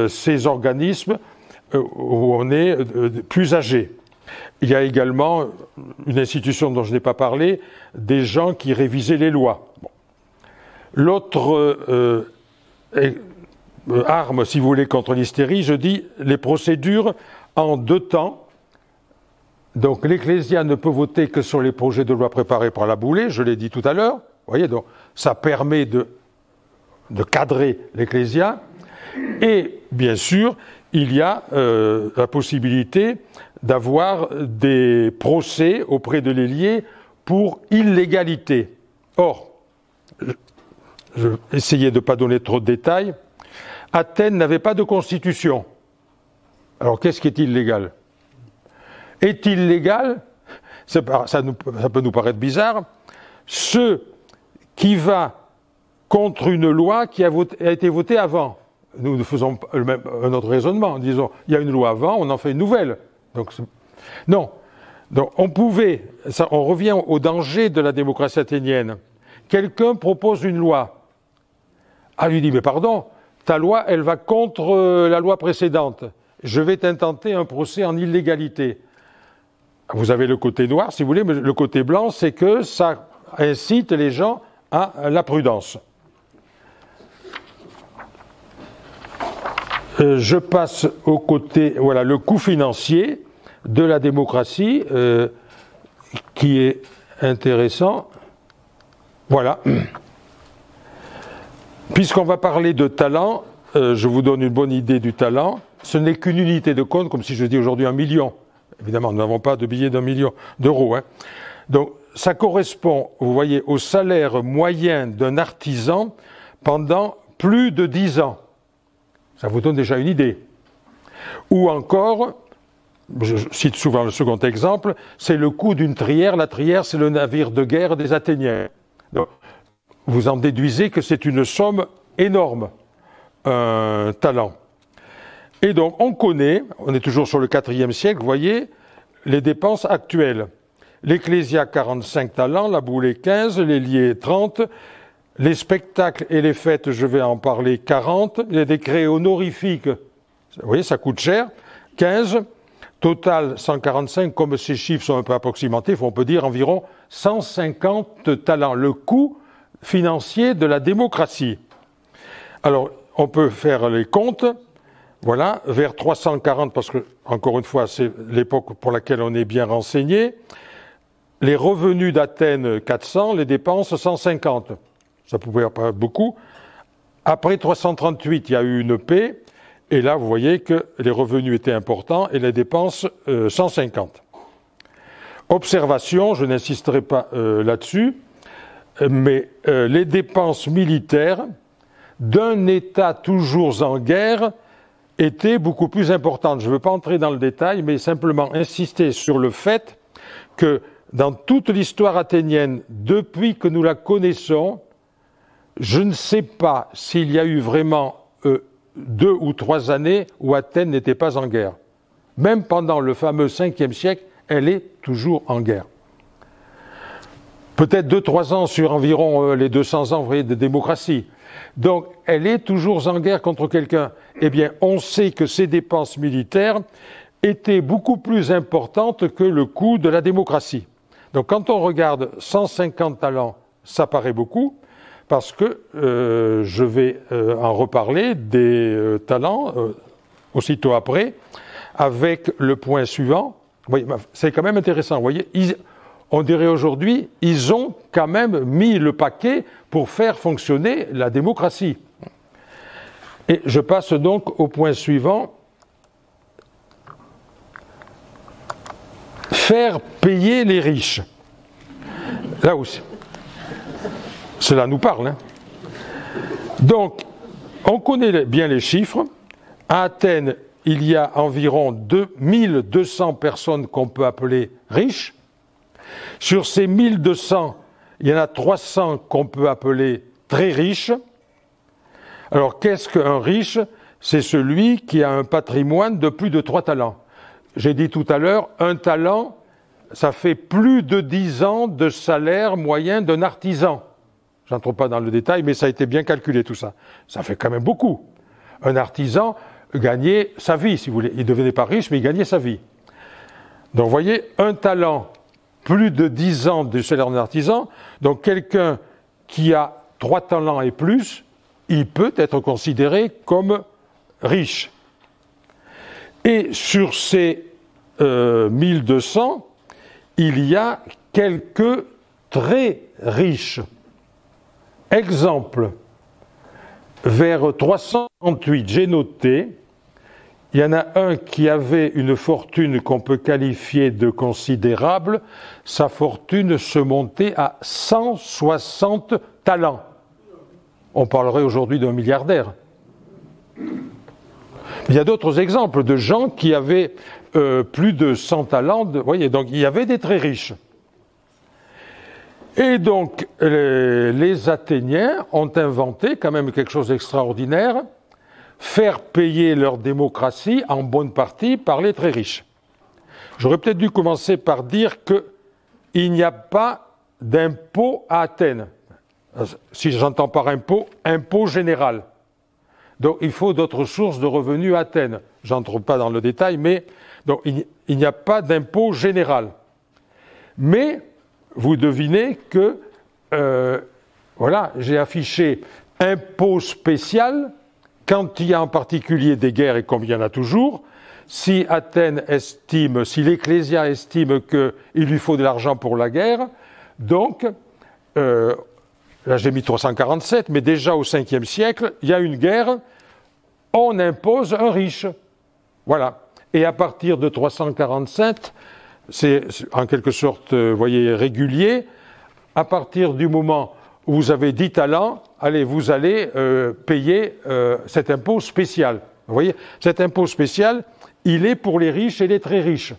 ces organismes où on est plus âgé. Il y a également une institution dont je n'ai pas parlé, des gens qui révisaient les lois. Bon. L'autre arme, si vous voulez, contre l'hystérie, je dis les procédures en 2 temps. Donc l'Ecclésia ne peut voter que sur les projets de loi préparés par la Boulée, je l'ai dit tout à l'heure. Vous voyez, donc ça permet de cadrer l'Ecclésia. Et bien sûr, il y a la possibilité d'avoir des procès auprès de l'ailier pour illégalité. Or, je vais essayer de ne pas donner trop de détails, Athènes n'avait pas de constitution. Alors qu'est-ce qui est illégal? Est-il légal, ça peut nous paraître bizarre, ce qui va contre une loi qui a été votée avant? Nous faisons un autre raisonnement, disons, il y a une loi avant, on en fait une nouvelle. Donc, non. Donc, on revient au danger de la démocratie athénienne. Quelqu'un propose une loi. Ah, lui dit, mais pardon, ta loi, elle va contre la loi précédente. Je vais t'intenter un procès en illégalité. Vous avez le côté noir, si vous voulez, mais le côté blanc, c'est que ça incite les gens à la prudence. Je passe au côté, voilà, le coût financier de la démocratie, qui est intéressant. Voilà. Puisqu'on va parler de talent, je vous donne une bonne idée du talent. Ce n'est qu'une unité de compte, comme si je dis aujourd'hui 1 million. Évidemment, nous n'avons pas de billets d'1 million d'euros. Hein. Donc, ça correspond, vous voyez, au salaire moyen d'un artisan pendant plus de 10 ans. Ça vous donne déjà une idée. Ou encore, je cite souvent le second exemple, c'est le coût d'une trière. La trière, c'est le navire de guerre des Athéniens. Donc, vous en déduisez que c'est une somme énorme, un talent. Et donc, on connaît, on est toujours sur le IVe siècle, vous voyez, les dépenses actuelles. L'Ecclésia, 45 talents, la Boulée, 15, les liés, 30, les spectacles et les fêtes, je vais en parler, 40, les décrets honorifiques, vous voyez, ça coûte cher, 15, total 145, comme ces chiffres sont un peu approximatifs, on peut dire environ 150 talents, le coût financier de la démocratie. Alors, on peut faire les comptes. Voilà, vers 340, parce que, encore une fois, c'est l'époque pour laquelle on est bien renseigné. Les revenus d'Athènes, 400, les dépenses, 150. Ça pouvait pas être beaucoup. Après 338, il y a eu une paix, et là, vous voyez que les revenus étaient importants, et les dépenses, 150. Observation, je n'insisterai pas là-dessus, mais les dépenses militaires d'un État toujours en guerre étaient beaucoup plus importantes. Je ne veux pas entrer dans le détail, mais simplement insister sur le fait que dans toute l'histoire athénienne, depuis que nous la connaissons, je ne sais pas s'il y a eu vraiment 2 ou 3 années où Athènes n'était pas en guerre. Même pendant le fameux 5e siècle, elle est toujours en guerre. Peut-être 2-3 ans sur environ les 200 ans, vous voyez, de démocratie. Donc, elle est toujours en guerre contre quelqu'un. Eh bien, on sait que ces dépenses militaires étaient beaucoup plus importantes que le coût de la démocratie. Donc, quand on regarde 150 talents, ça paraît beaucoup, parce que je vais en reparler des talents aussitôt après, avec le point suivant. Vous voyez, c'est quand même intéressant, vous voyez. On dirait aujourd'hui, ils ont quand même mis le paquet pour faire fonctionner la démocratie. Et je passe donc au point suivant. Faire payer les riches. Là aussi. Cela nous parle. Hein. Donc, on connaît bien les chiffres. À Athènes, il y a environ 2200 personnes qu'on peut appeler riches. Sur ces 1200, il y en a 300 qu'on peut appeler très riches. Alors, qu'est-ce qu'un riche? C'est celui qui a un patrimoine de plus de 3 talents. J'ai dit tout à l'heure, un talent, ça fait plus de 10 ans de salaire moyen d'un artisan. Je n'entre pas dans le détail, mais ça a été bien calculé tout ça. Ça fait quand même beaucoup. Un artisan gagnait sa vie, si vous voulez. Il ne devenait pas riche, mais il gagnait sa vie. Donc vous voyez, un talent, plus de 10 ans de salaire d'un artisan. Donc quelqu'un qui a 3 talents et plus, il peut être considéré comme riche. Et sur ces 1200, il y a quelques très riches. Exemple, vers 338, j'ai noté, il y en a un qui avait une fortune qu'on peut qualifier de considérable, sa fortune se montait à 160 talents. On parlerait aujourd'hui d'un milliardaire. Il y a d'autres exemples de gens qui avaient plus de 100 talents. Vous voyez, donc il y avait des très riches. Et donc les Athéniens ont inventé quand même quelque chose d'extraordinaire, faire payer leur démocratie en bonne partie par les très riches. J'aurais peut-être dû commencer par dire qu'il n'y a pas d'impôt à Athènes. Si j'entends par impôt, impôt général. Donc il faut d'autres sources de revenus à Athènes. Je n'entre pas dans le détail, mais donc, il n'y a pas d'impôt général. Mais vous devinez que, voilà, j'ai affiché impôt spécial quand il y a en particulier des guerres, et comme il y en a toujours. Si Athènes estime, si l'Ecclésia estime qu'il lui faut de l'argent pour la guerre, donc, là j'ai mis 347, mais déjà au 5e siècle, il y a une guerre, on impose un riche. Voilà. Et à partir de 347, c'est en quelque sorte, vous voyez, régulier, à partir du moment où vous avez 10 talents, allez, vous allez payer cet impôt spécial. Vous voyez, cet impôt spécial, il est pour les riches et les très riches.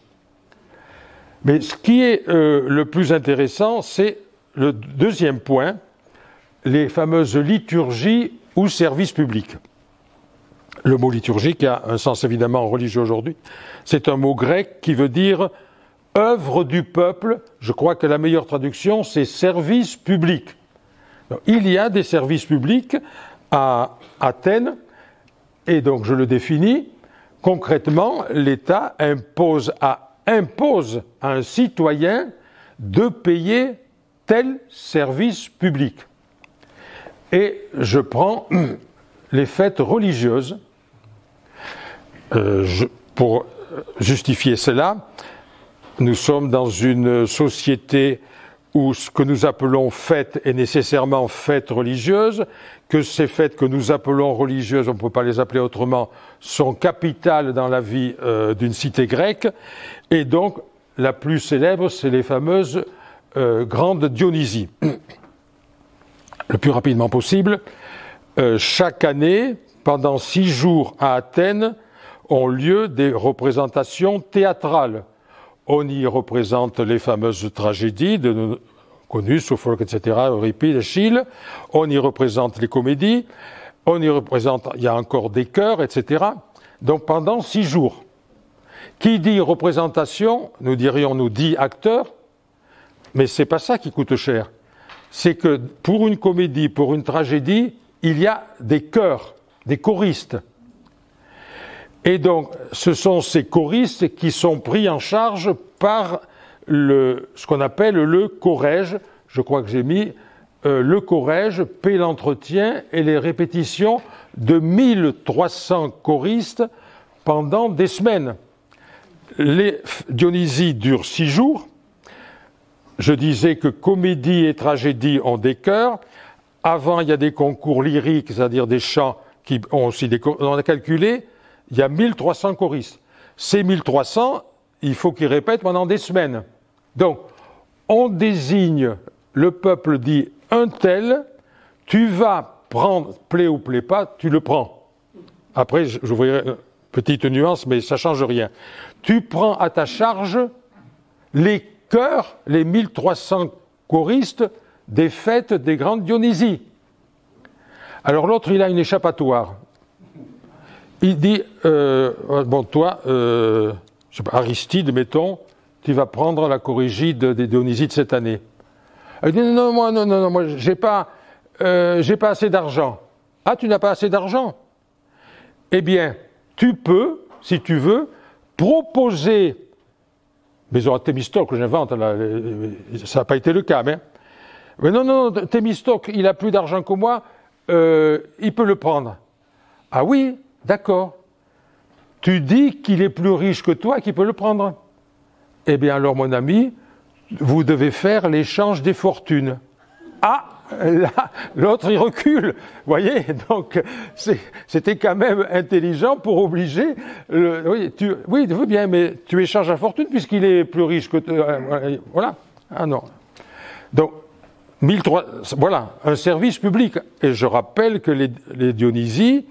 Mais ce qui est le plus intéressant, c'est le deuxième point, les fameuses liturgies ou services publics. Le mot liturgie, qui a un sens évidemment religieux aujourd'hui, c'est un mot grec qui veut dire œuvre du peuple. Je crois que la meilleure traduction, c'est service public. Donc, il y a des services publics à Athènes, et donc je le définis. Concrètement, l'État impose à un citoyen de payer tel service public. Et je prends les fêtes religieuses. Pour justifier cela, nous sommes dans une société où ce que nous appelons fête est nécessairement fête religieuse, que ces fêtes que nous appelons religieuses, on ne peut pas les appeler autrement, sont capitales dans la vie d'une cité grecque, et donc la plus célèbre, c'est les fameuses grandes Dionysies. Le plus rapidement possible, chaque année, pendant 6 jours à Athènes, ont lieu des représentations théâtrales. On y représente les fameuses tragédies connues, Sophocle, etc., Euripide, Échille. On y représente les comédies. On y représente, il y a encore des chœurs, etc. Donc pendant 6 jours. Qui dit représentation, nous dirions, nous dit acteurs, mais c'est pas ça qui coûte cher. C'est que pour une comédie, pour une tragédie, il y a des chœurs, des choristes. Et donc, ce sont ces choristes qui sont pris en charge par ce qu'on appelle le chorège. Je crois que j'ai mis le chorège paie l'entretien et les répétitions de 1300 choristes pendant des semaines. Les Dionysies durent 6 jours. Je disais que comédie et tragédie ont des chœurs. Avant, il y a des concours lyriques, c'est-à-dire des chants qui ont aussi des chœurs. On a calculé, il y a 1300 choristes. Ces 1300, il faut qu'ils répètent pendant des semaines. Donc, on désigne, le peuple dit, un tel, tu vas prendre, plaît ou plaît pas, tu le prends. Après, j'ouvrirai une petite nuance, mais ça ne change rien. Tu prends à ta charge les chœurs, les 1300 choristes des fêtes des grandes Dionysies. Alors l'autre, il a une échappatoire. Il dit, bon, toi, je sais pas, Aristide, mettons, tu vas prendre la corrigide des Dionysies de cette année. Elle dit non, moi, j'ai pas assez d'argent. Ah, tu n'as pas assez d'argent? Eh bien, tu peux, si tu veux, proposer, mais ils ont un Thémistocle, j'invente, là, ça n'a pas été le cas, mais non, Thémistocle, il a plus d'argent que moi, il peut le prendre. Ah oui, d'accord. Tu dis qu'il est plus riche que toi, qu'il peut le prendre. Eh bien alors, mon ami, vous devez faire l'échange des fortunes. Ah, là, l'autre, il recule. Vous voyez, donc, c'était quand même intelligent pour obliger... oui, bien, mais tu échanges la fortune puisqu'il est plus riche que toi. Voilà. Ah non. Donc, 1300, voilà, un service public. Et je rappelle que les Dionysies,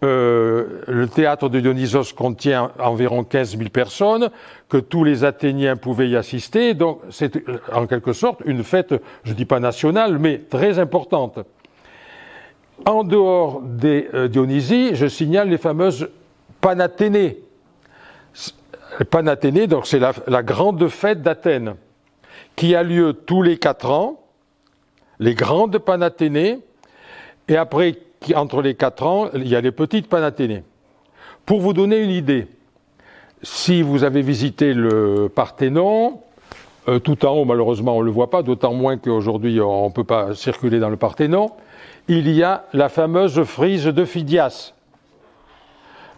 le théâtre de Dionysos contient environ 15 000 personnes, que tous les Athéniens pouvaient y assister, donc c'est en quelque sorte une fête, je ne dis pas nationale, mais très importante. En dehors des Dionysies, je signale les fameuses Panathénées. Panathénées, donc c'est la grande fête d'Athènes, qui a lieu tous les 4 ans, les grandes Panathénées, et après, entre les 4 ans, il y a les petites Panathénées. Pour vous donner une idée, si vous avez visité le Parthénon, tout en haut, malheureusement, on ne le voit pas, d'autant moins qu'aujourd'hui, on ne peut pas circuler dans le Parthénon, il y a la fameuse frise de Phidias,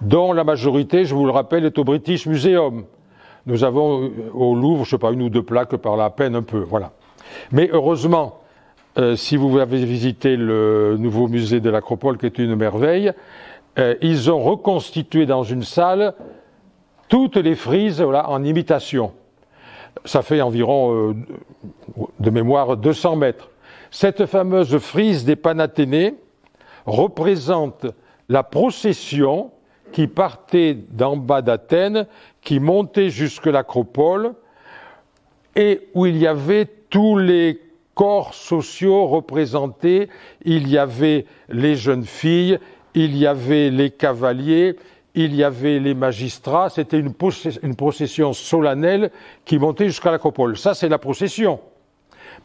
dont la majorité, je vous le rappelle, est au British Museum. Nous avons au Louvre, je ne sais pas, 1 ou 2 plaques par la peine un peu, voilà. Mais heureusement, si vous avez visité le nouveau musée de l'Acropole, qui est une merveille, ils ont reconstitué dans une salle toutes les frises, voilà, en imitation. Ça fait environ, de mémoire, 200 mètres. Cette fameuse frise des Panathénées représente la procession qui partait d'en bas d'Athènes, qui montait jusque l'Acropole, et où il y avait tous les corps sociaux représentés. Il y avait les jeunes filles, il y avait les cavaliers, il y avait les magistrats. C'était une procession solennelle qui montait jusqu'à l'Acropole. Ça, c'est la procession.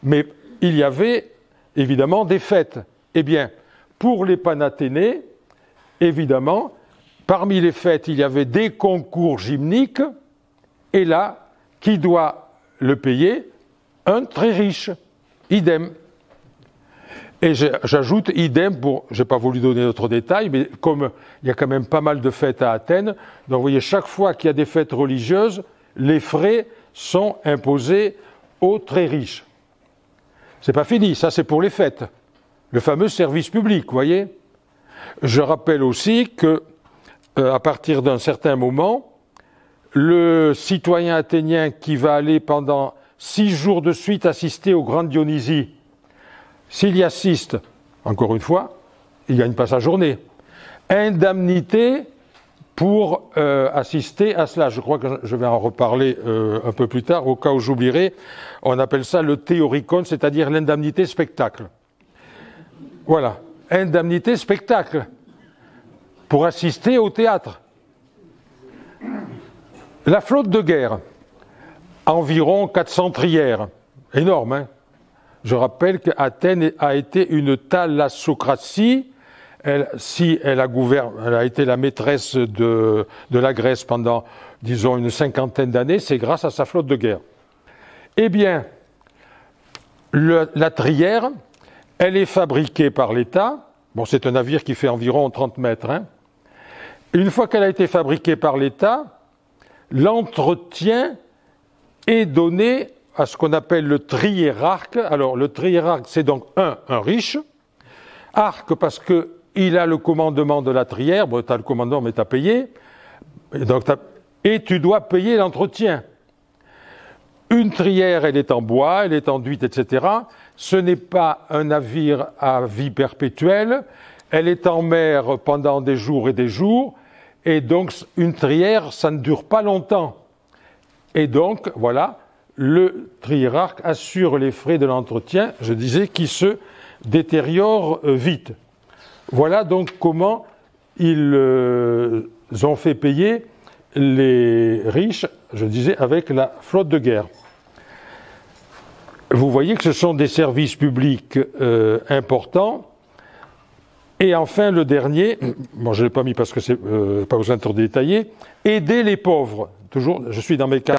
Mais il y avait évidemment des fêtes. Eh bien, pour les Panathénées, évidemment, parmi les fêtes, il y avait des concours gymniques, et là, qui doit le payer? Un très riche. Idem. Et j'ajoute idem pour, je n'ai pas voulu donner d'autres détails, mais comme il y a quand même pas mal de fêtes à Athènes, donc vous voyez, chaque fois qu'il y a des fêtes religieuses, les frais sont imposés aux très riches. C'est pas fini, ça c'est pour les fêtes. Le fameux service public, vous voyez. Je rappelle aussi que, à partir d'un certain moment, le citoyen athénien qui va aller pendant 6 jours de suite assister aux grandes Dionysies, s'il y assiste, encore une fois, il gagne pas sa journée. Indemnité pour assister à cela. Je crois que je vais en reparler un peu plus tard, au cas où j'oublierai. On appelle ça le théorikon, c'est-à-dire l'indemnité spectacle. Voilà, indemnité spectacle pour assister au théâtre. La flotte de guerre. Environ 400 trières. Énorme, hein? Je rappelle qu'Athènes a été une thalassocratie. Elle a été la maîtresse de la Grèce pendant, disons, une 50aine d'années. C'est grâce à sa flotte de guerre. Eh bien, la trière, elle est fabriquée par l'État. Bon, c'est un navire qui fait environ 30 mètres. Hein? Une fois qu'elle a été fabriquée par l'État, l'entretien est donné à ce qu'on appelle le triérarque. Alors, le triérarque, c'est donc un riche. Arc, parce qu'il a le commandement de la trière. Bon, tu as le commandement, mais tu as payé. Et tu dois payer l'entretien. Une trière, elle est en bois, elle est enduite, etc. Ce n'est pas un navire à vie perpétuelle. Elle est en mer pendant des jours et des jours. Et donc, une trière, ça ne dure pas longtemps. Et donc, voilà, le triérarque assure les frais de l'entretien, je disais, qui se détériorent vite. Voilà donc comment ils ont fait payer les riches, je disais, avec la flotte de guerre. Vous voyez que ce sont des services publics importants. Et enfin, le dernier, bon, je ne l'ai pas mis parce que c'est pas besoin de trop détailler, aider les pauvres. Toujours, je suis dans mes cas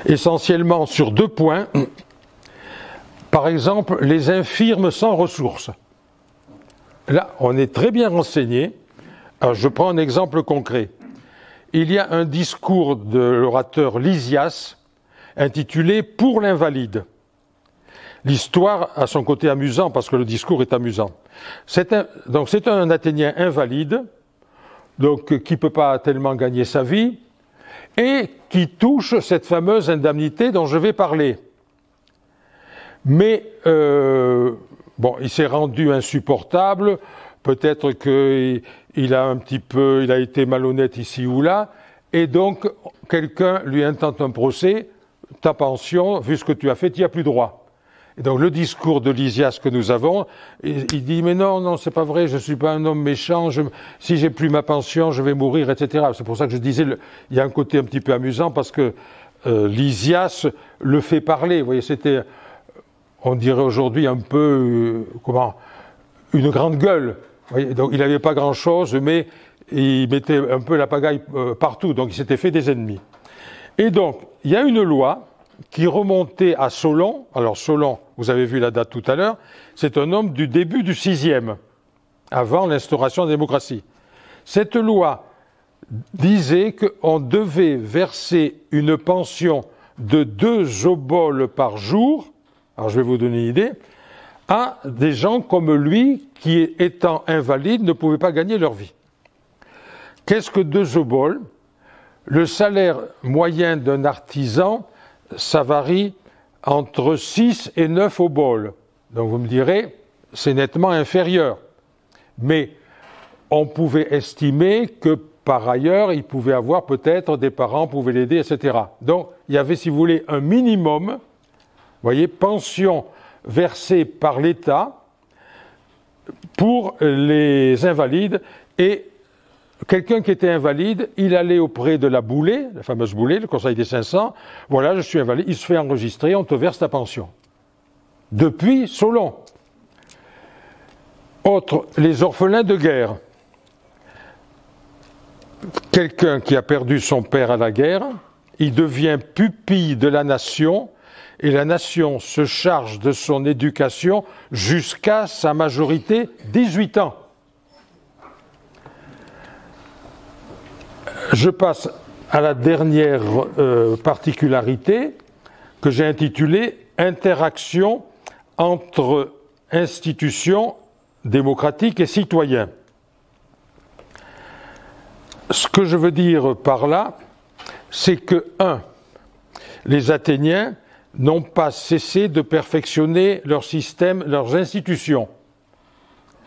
essentiellement sur 2 points. Par exemple, les infirmes sans ressources. Là, on est très bien renseigné. Alors, je prends un exemple concret. Il y a un discours de l'orateur Lysias intitulé « Pour l'invalide ». L'histoire a son côté amusant parce que le discours est amusant. C'est un Athénien invalide, donc qui ne peut pas tellement gagner sa vie, et qui touche cette fameuse indemnité dont je vais parler. Mais bon, il s'est rendu insupportable. Peut-être qu'il a été malhonnête ici ou là, et donc quelqu'un lui intente un procès. Ta pension, vu ce que tu as fait, tu n'y as plus droit. Et donc le discours de Lysias que nous avons, il dit mais non, c'est pas vrai, je suis pas un homme méchant, si j'ai plus ma pension, je vais mourir, etc. C'est pour ça que je disais, il y a un côté un petit peu amusant parce que Lysias le fait parler. Vous voyez, c'était, on dirait aujourd'hui un peu, une grande gueule. Vous voyez, donc il n'avait pas grand-chose, mais il mettait un peu la pagaille partout, donc il s'était fait des ennemis. Et donc, il y a une loi qui remontait à Solon. Alors Solon, vous avez vu la date tout à l'heure, c'est un homme du début du VIe, avant l'instauration de la démocratie. Cette loi disait qu'on devait verser une pension de 2 oboles par jour, alors je vais vous donner une idée, à des gens comme lui qui, étant invalides, ne pouvaient pas gagner leur vie. Qu'est-ce que 2 oboles? Le salaire moyen d'un artisan, ça varie entre 6 et 9 oboles. Donc vous me direz, c'est nettement inférieur. Mais on pouvait estimer que par ailleurs, il pouvait avoir peut-être des parents pouvaient l'aider, etc. Donc il y avait, si vous voulez, un minimum, vous voyez, pension versée par l'État pour les invalides, et quelqu'un qui était invalide, il allait auprès de la Boulée, la fameuse Boulée, le Conseil des 500, voilà, je suis invalide, il se fait enregistrer, on te verse ta pension. Depuis Solon. Autre, les orphelins de guerre. Quelqu'un qui a perdu son père à la guerre, il devient pupille de la nation, et la nation se charge de son éducation jusqu'à sa majorité, 18 ans. Je passe à la dernière particularité que j'ai intitulée « Interaction entre institutions démocratiques et citoyens ». Ce que je veux dire par là, c'est que, 1, les Athéniens n'ont pas cessé de perfectionner leur système, leurs institutions.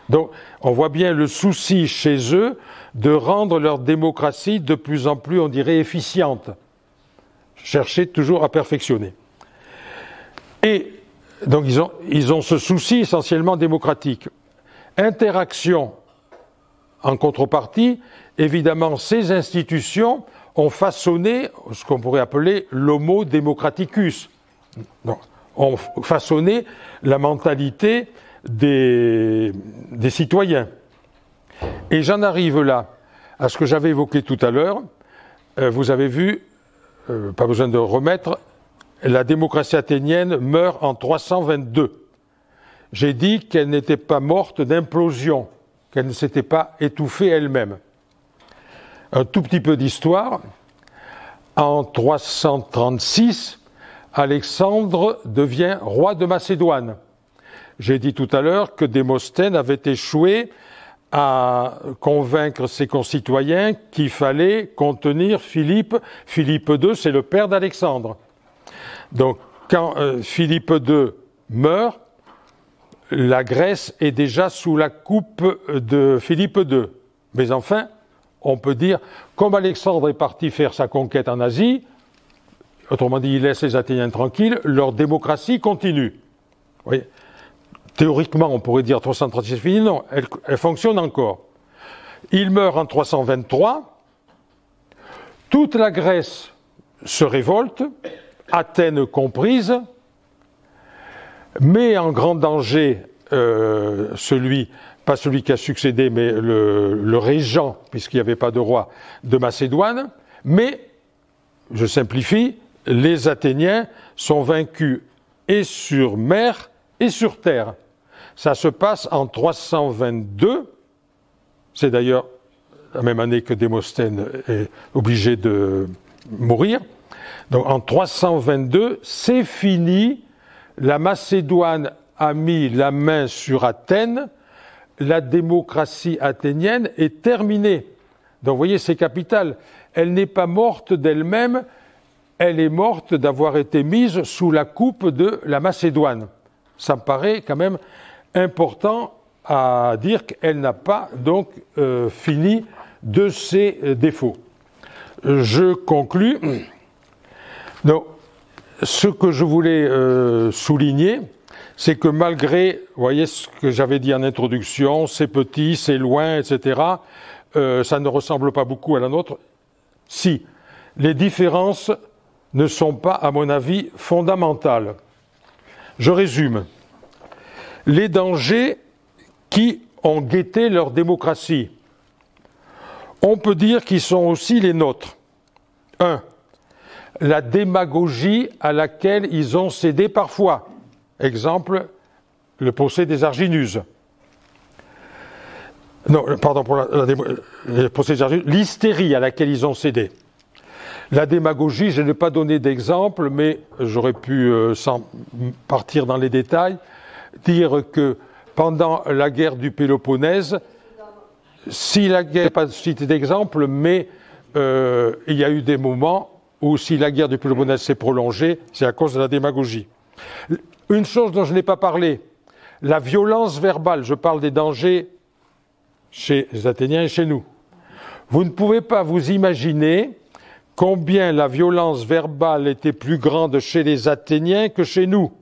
Donc, on voit bien le souci chez eux de rendre leur démocratie de plus en plus, on dirait, efficiente. Chercher toujours à perfectionner. Et donc, ils ont ce souci essentiellement démocratique. Interaction en contrepartie, évidemment, ces institutions ont façonné ce qu'on pourrait appeler l'homo democraticus. Donc, ont façonné la mentalité des citoyens. Et j'en arrive là à ce que j'avais évoqué tout à l'heure. Vous avez vu, pas besoin de remettre, la démocratie athénienne meurt en 322. J'ai dit qu'elle n'était pas morte d'implosion, qu'elle ne s'était pas étouffée elle-même. Un tout petit peu d'histoire. En 336, Alexandre devient roi de Macédoine. J'ai dit tout à l'heure que Démosthène avait échoué à convaincre ses concitoyens qu'il fallait contenir Philippe. Philippe II, c'est le père d'Alexandre. Donc, quand Philippe II meurt, la Grèce est déjà sous la coupe de Philippe II. Mais enfin, on peut dire, comme Alexandre est parti faire sa conquête en Asie, autrement dit, il laisse les Athéniens tranquilles, leur démocratie continue. Vous voyez ? Théoriquement, on pourrait dire 336 c'est fini, non, elle fonctionne encore. Il meurt en 323, Toute la Grèce se révolte, Athènes comprise, met en grand danger pas celui qui a succédé, mais le régent, puisqu'il n'y avait pas de roi, de Macédoine, mais, je simplifie, les Athéniens sont vaincus et sur mer et sur terre. Ça se passe en 322, c'est d'ailleurs la même année que Démosthène est obligé de mourir. Donc en 322, c'est fini, la Macédoine a mis la main sur Athènes, la démocratie athénienne est terminée. Donc vous voyez, c'est capital. Elle n'est pas morte d'elle-même, elle est morte d'avoir été mise sous la coupe de la Macédoine. Ça me paraît quand même important à dire qu'elle n'a pas donc fini de ses défauts. Je conclus. Donc, ce que je voulais souligner, c'est que malgré, vous voyez ce que j'avais dit en introduction, c'est petit, c'est loin, etc., ça ne ressemble pas beaucoup à la nôtre. Si, les différences ne sont pas, à mon avis, fondamentales. Je résume. Les dangers qui ont guetté leur démocratie, on peut dire qu'ils sont aussi les nôtres. 1. La démagogie à laquelle ils ont cédé parfois. Exemple, le procès des Arginuses. Non, pardon pour le procès des Arginuses, l'hystérie à laquelle ils ont cédé. La démagogie, je n'ai pas donné d'exemple, mais j'aurais pu, sans partir dans les détails, dire que pendant la guerre du Péloponnèse, si la guerre, pas cité d'exemple, mais il y a eu des moments où si la guerre du Péloponnèse s'est prolongée, c'est à cause de la démagogie. Une chose dont je n'ai pas parlé, la violence verbale, je parle des dangers chez les Athéniens et chez nous. Vous ne pouvez pas vous imaginer combien la violence verbale était plus grande chez les Athéniens que chez nous.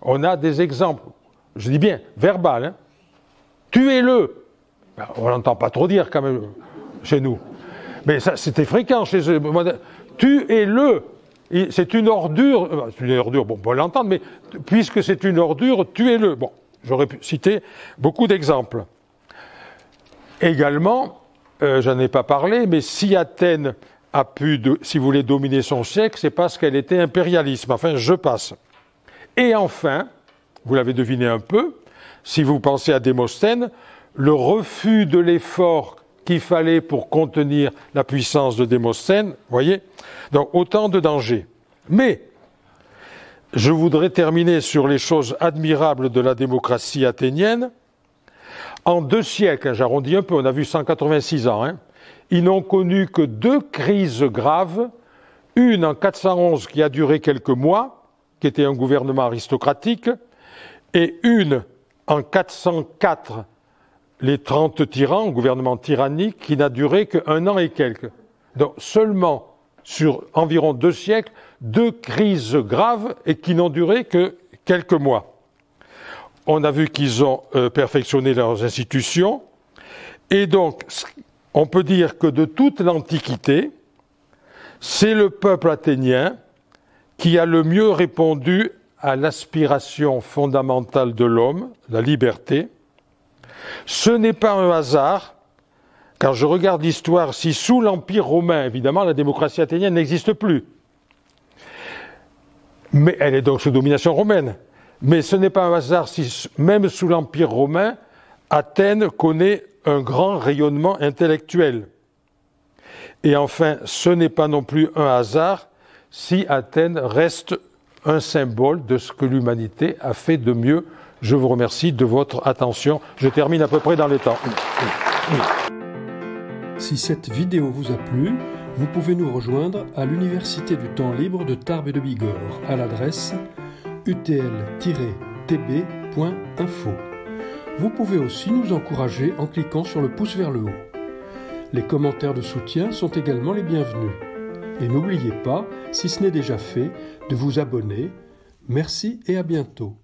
On a des exemples, je dis bien verbal, hein. Tuez-le. On n'entend pas trop dire quand même chez nous. Mais ça, c'était fréquent chez eux. Tuez-le. C'est une ordure. C'est une ordure, bon, on peut l'entendre, mais puisque c'est une ordure, tuez-le. Bon, j'aurais pu citer beaucoup d'exemples. Également, j'en ai pas parlé, mais si Athènes a pu, si vous voulez, dominer son siècle, c'est parce qu'elle était impérialisme. Enfin, je passe. Et enfin, vous l'avez deviné un peu, si vous pensez à Démosthène, le refus de l'effort qu'il fallait pour contenir la puissance de Démosthène, vous voyez, donc autant de dangers. Mais je voudrais terminer sur les choses admirables de la démocratie athénienne. En 2 siècles, j'arrondis un peu, on a vu 186 ans, hein, ils n'ont connu que 2 crises graves, une en 411 qui a duré quelques mois, qui était un gouvernement aristocratique, et une en 404, les 30 tyrans, un gouvernement tyrannique, qui n'a duré qu'1 an et quelques. Donc seulement sur environ 2 siècles, 2 crises graves et qui n'ont duré que quelques mois. On a vu qu'ils ont perfectionné leurs institutions, et donc on peut dire que de toute l'Antiquité, c'est le peuple athénien qui a le mieux répondu à l'aspiration fondamentale de l'homme, la liberté. Ce n'est pas un hasard, quand je regarde l'histoire, si sous l'Empire romain, évidemment, la démocratie athénienne n'existe plus. Mais elle est donc sous domination romaine. Mais ce n'est pas un hasard si, même sous l'Empire romain, Athènes connaît un grand rayonnement intellectuel. Et enfin, ce n'est pas non plus un hasard si Athènes reste un symbole de ce que l'humanité a fait de mieux. Je vous remercie de votre attention. Je termine à peu près dans les temps. Si cette vidéo vous a plu, vous pouvez nous rejoindre à l'Université du temps libre de Tarbes et de Bigorre à l'adresse utl-tb.info. Vous pouvez aussi nous encourager en cliquant sur le pouce vers le haut. Les commentaires de soutien sont également les bienvenus. Et n'oubliez pas, si ce n'est déjà fait, de vous abonner. Merci et à bientôt.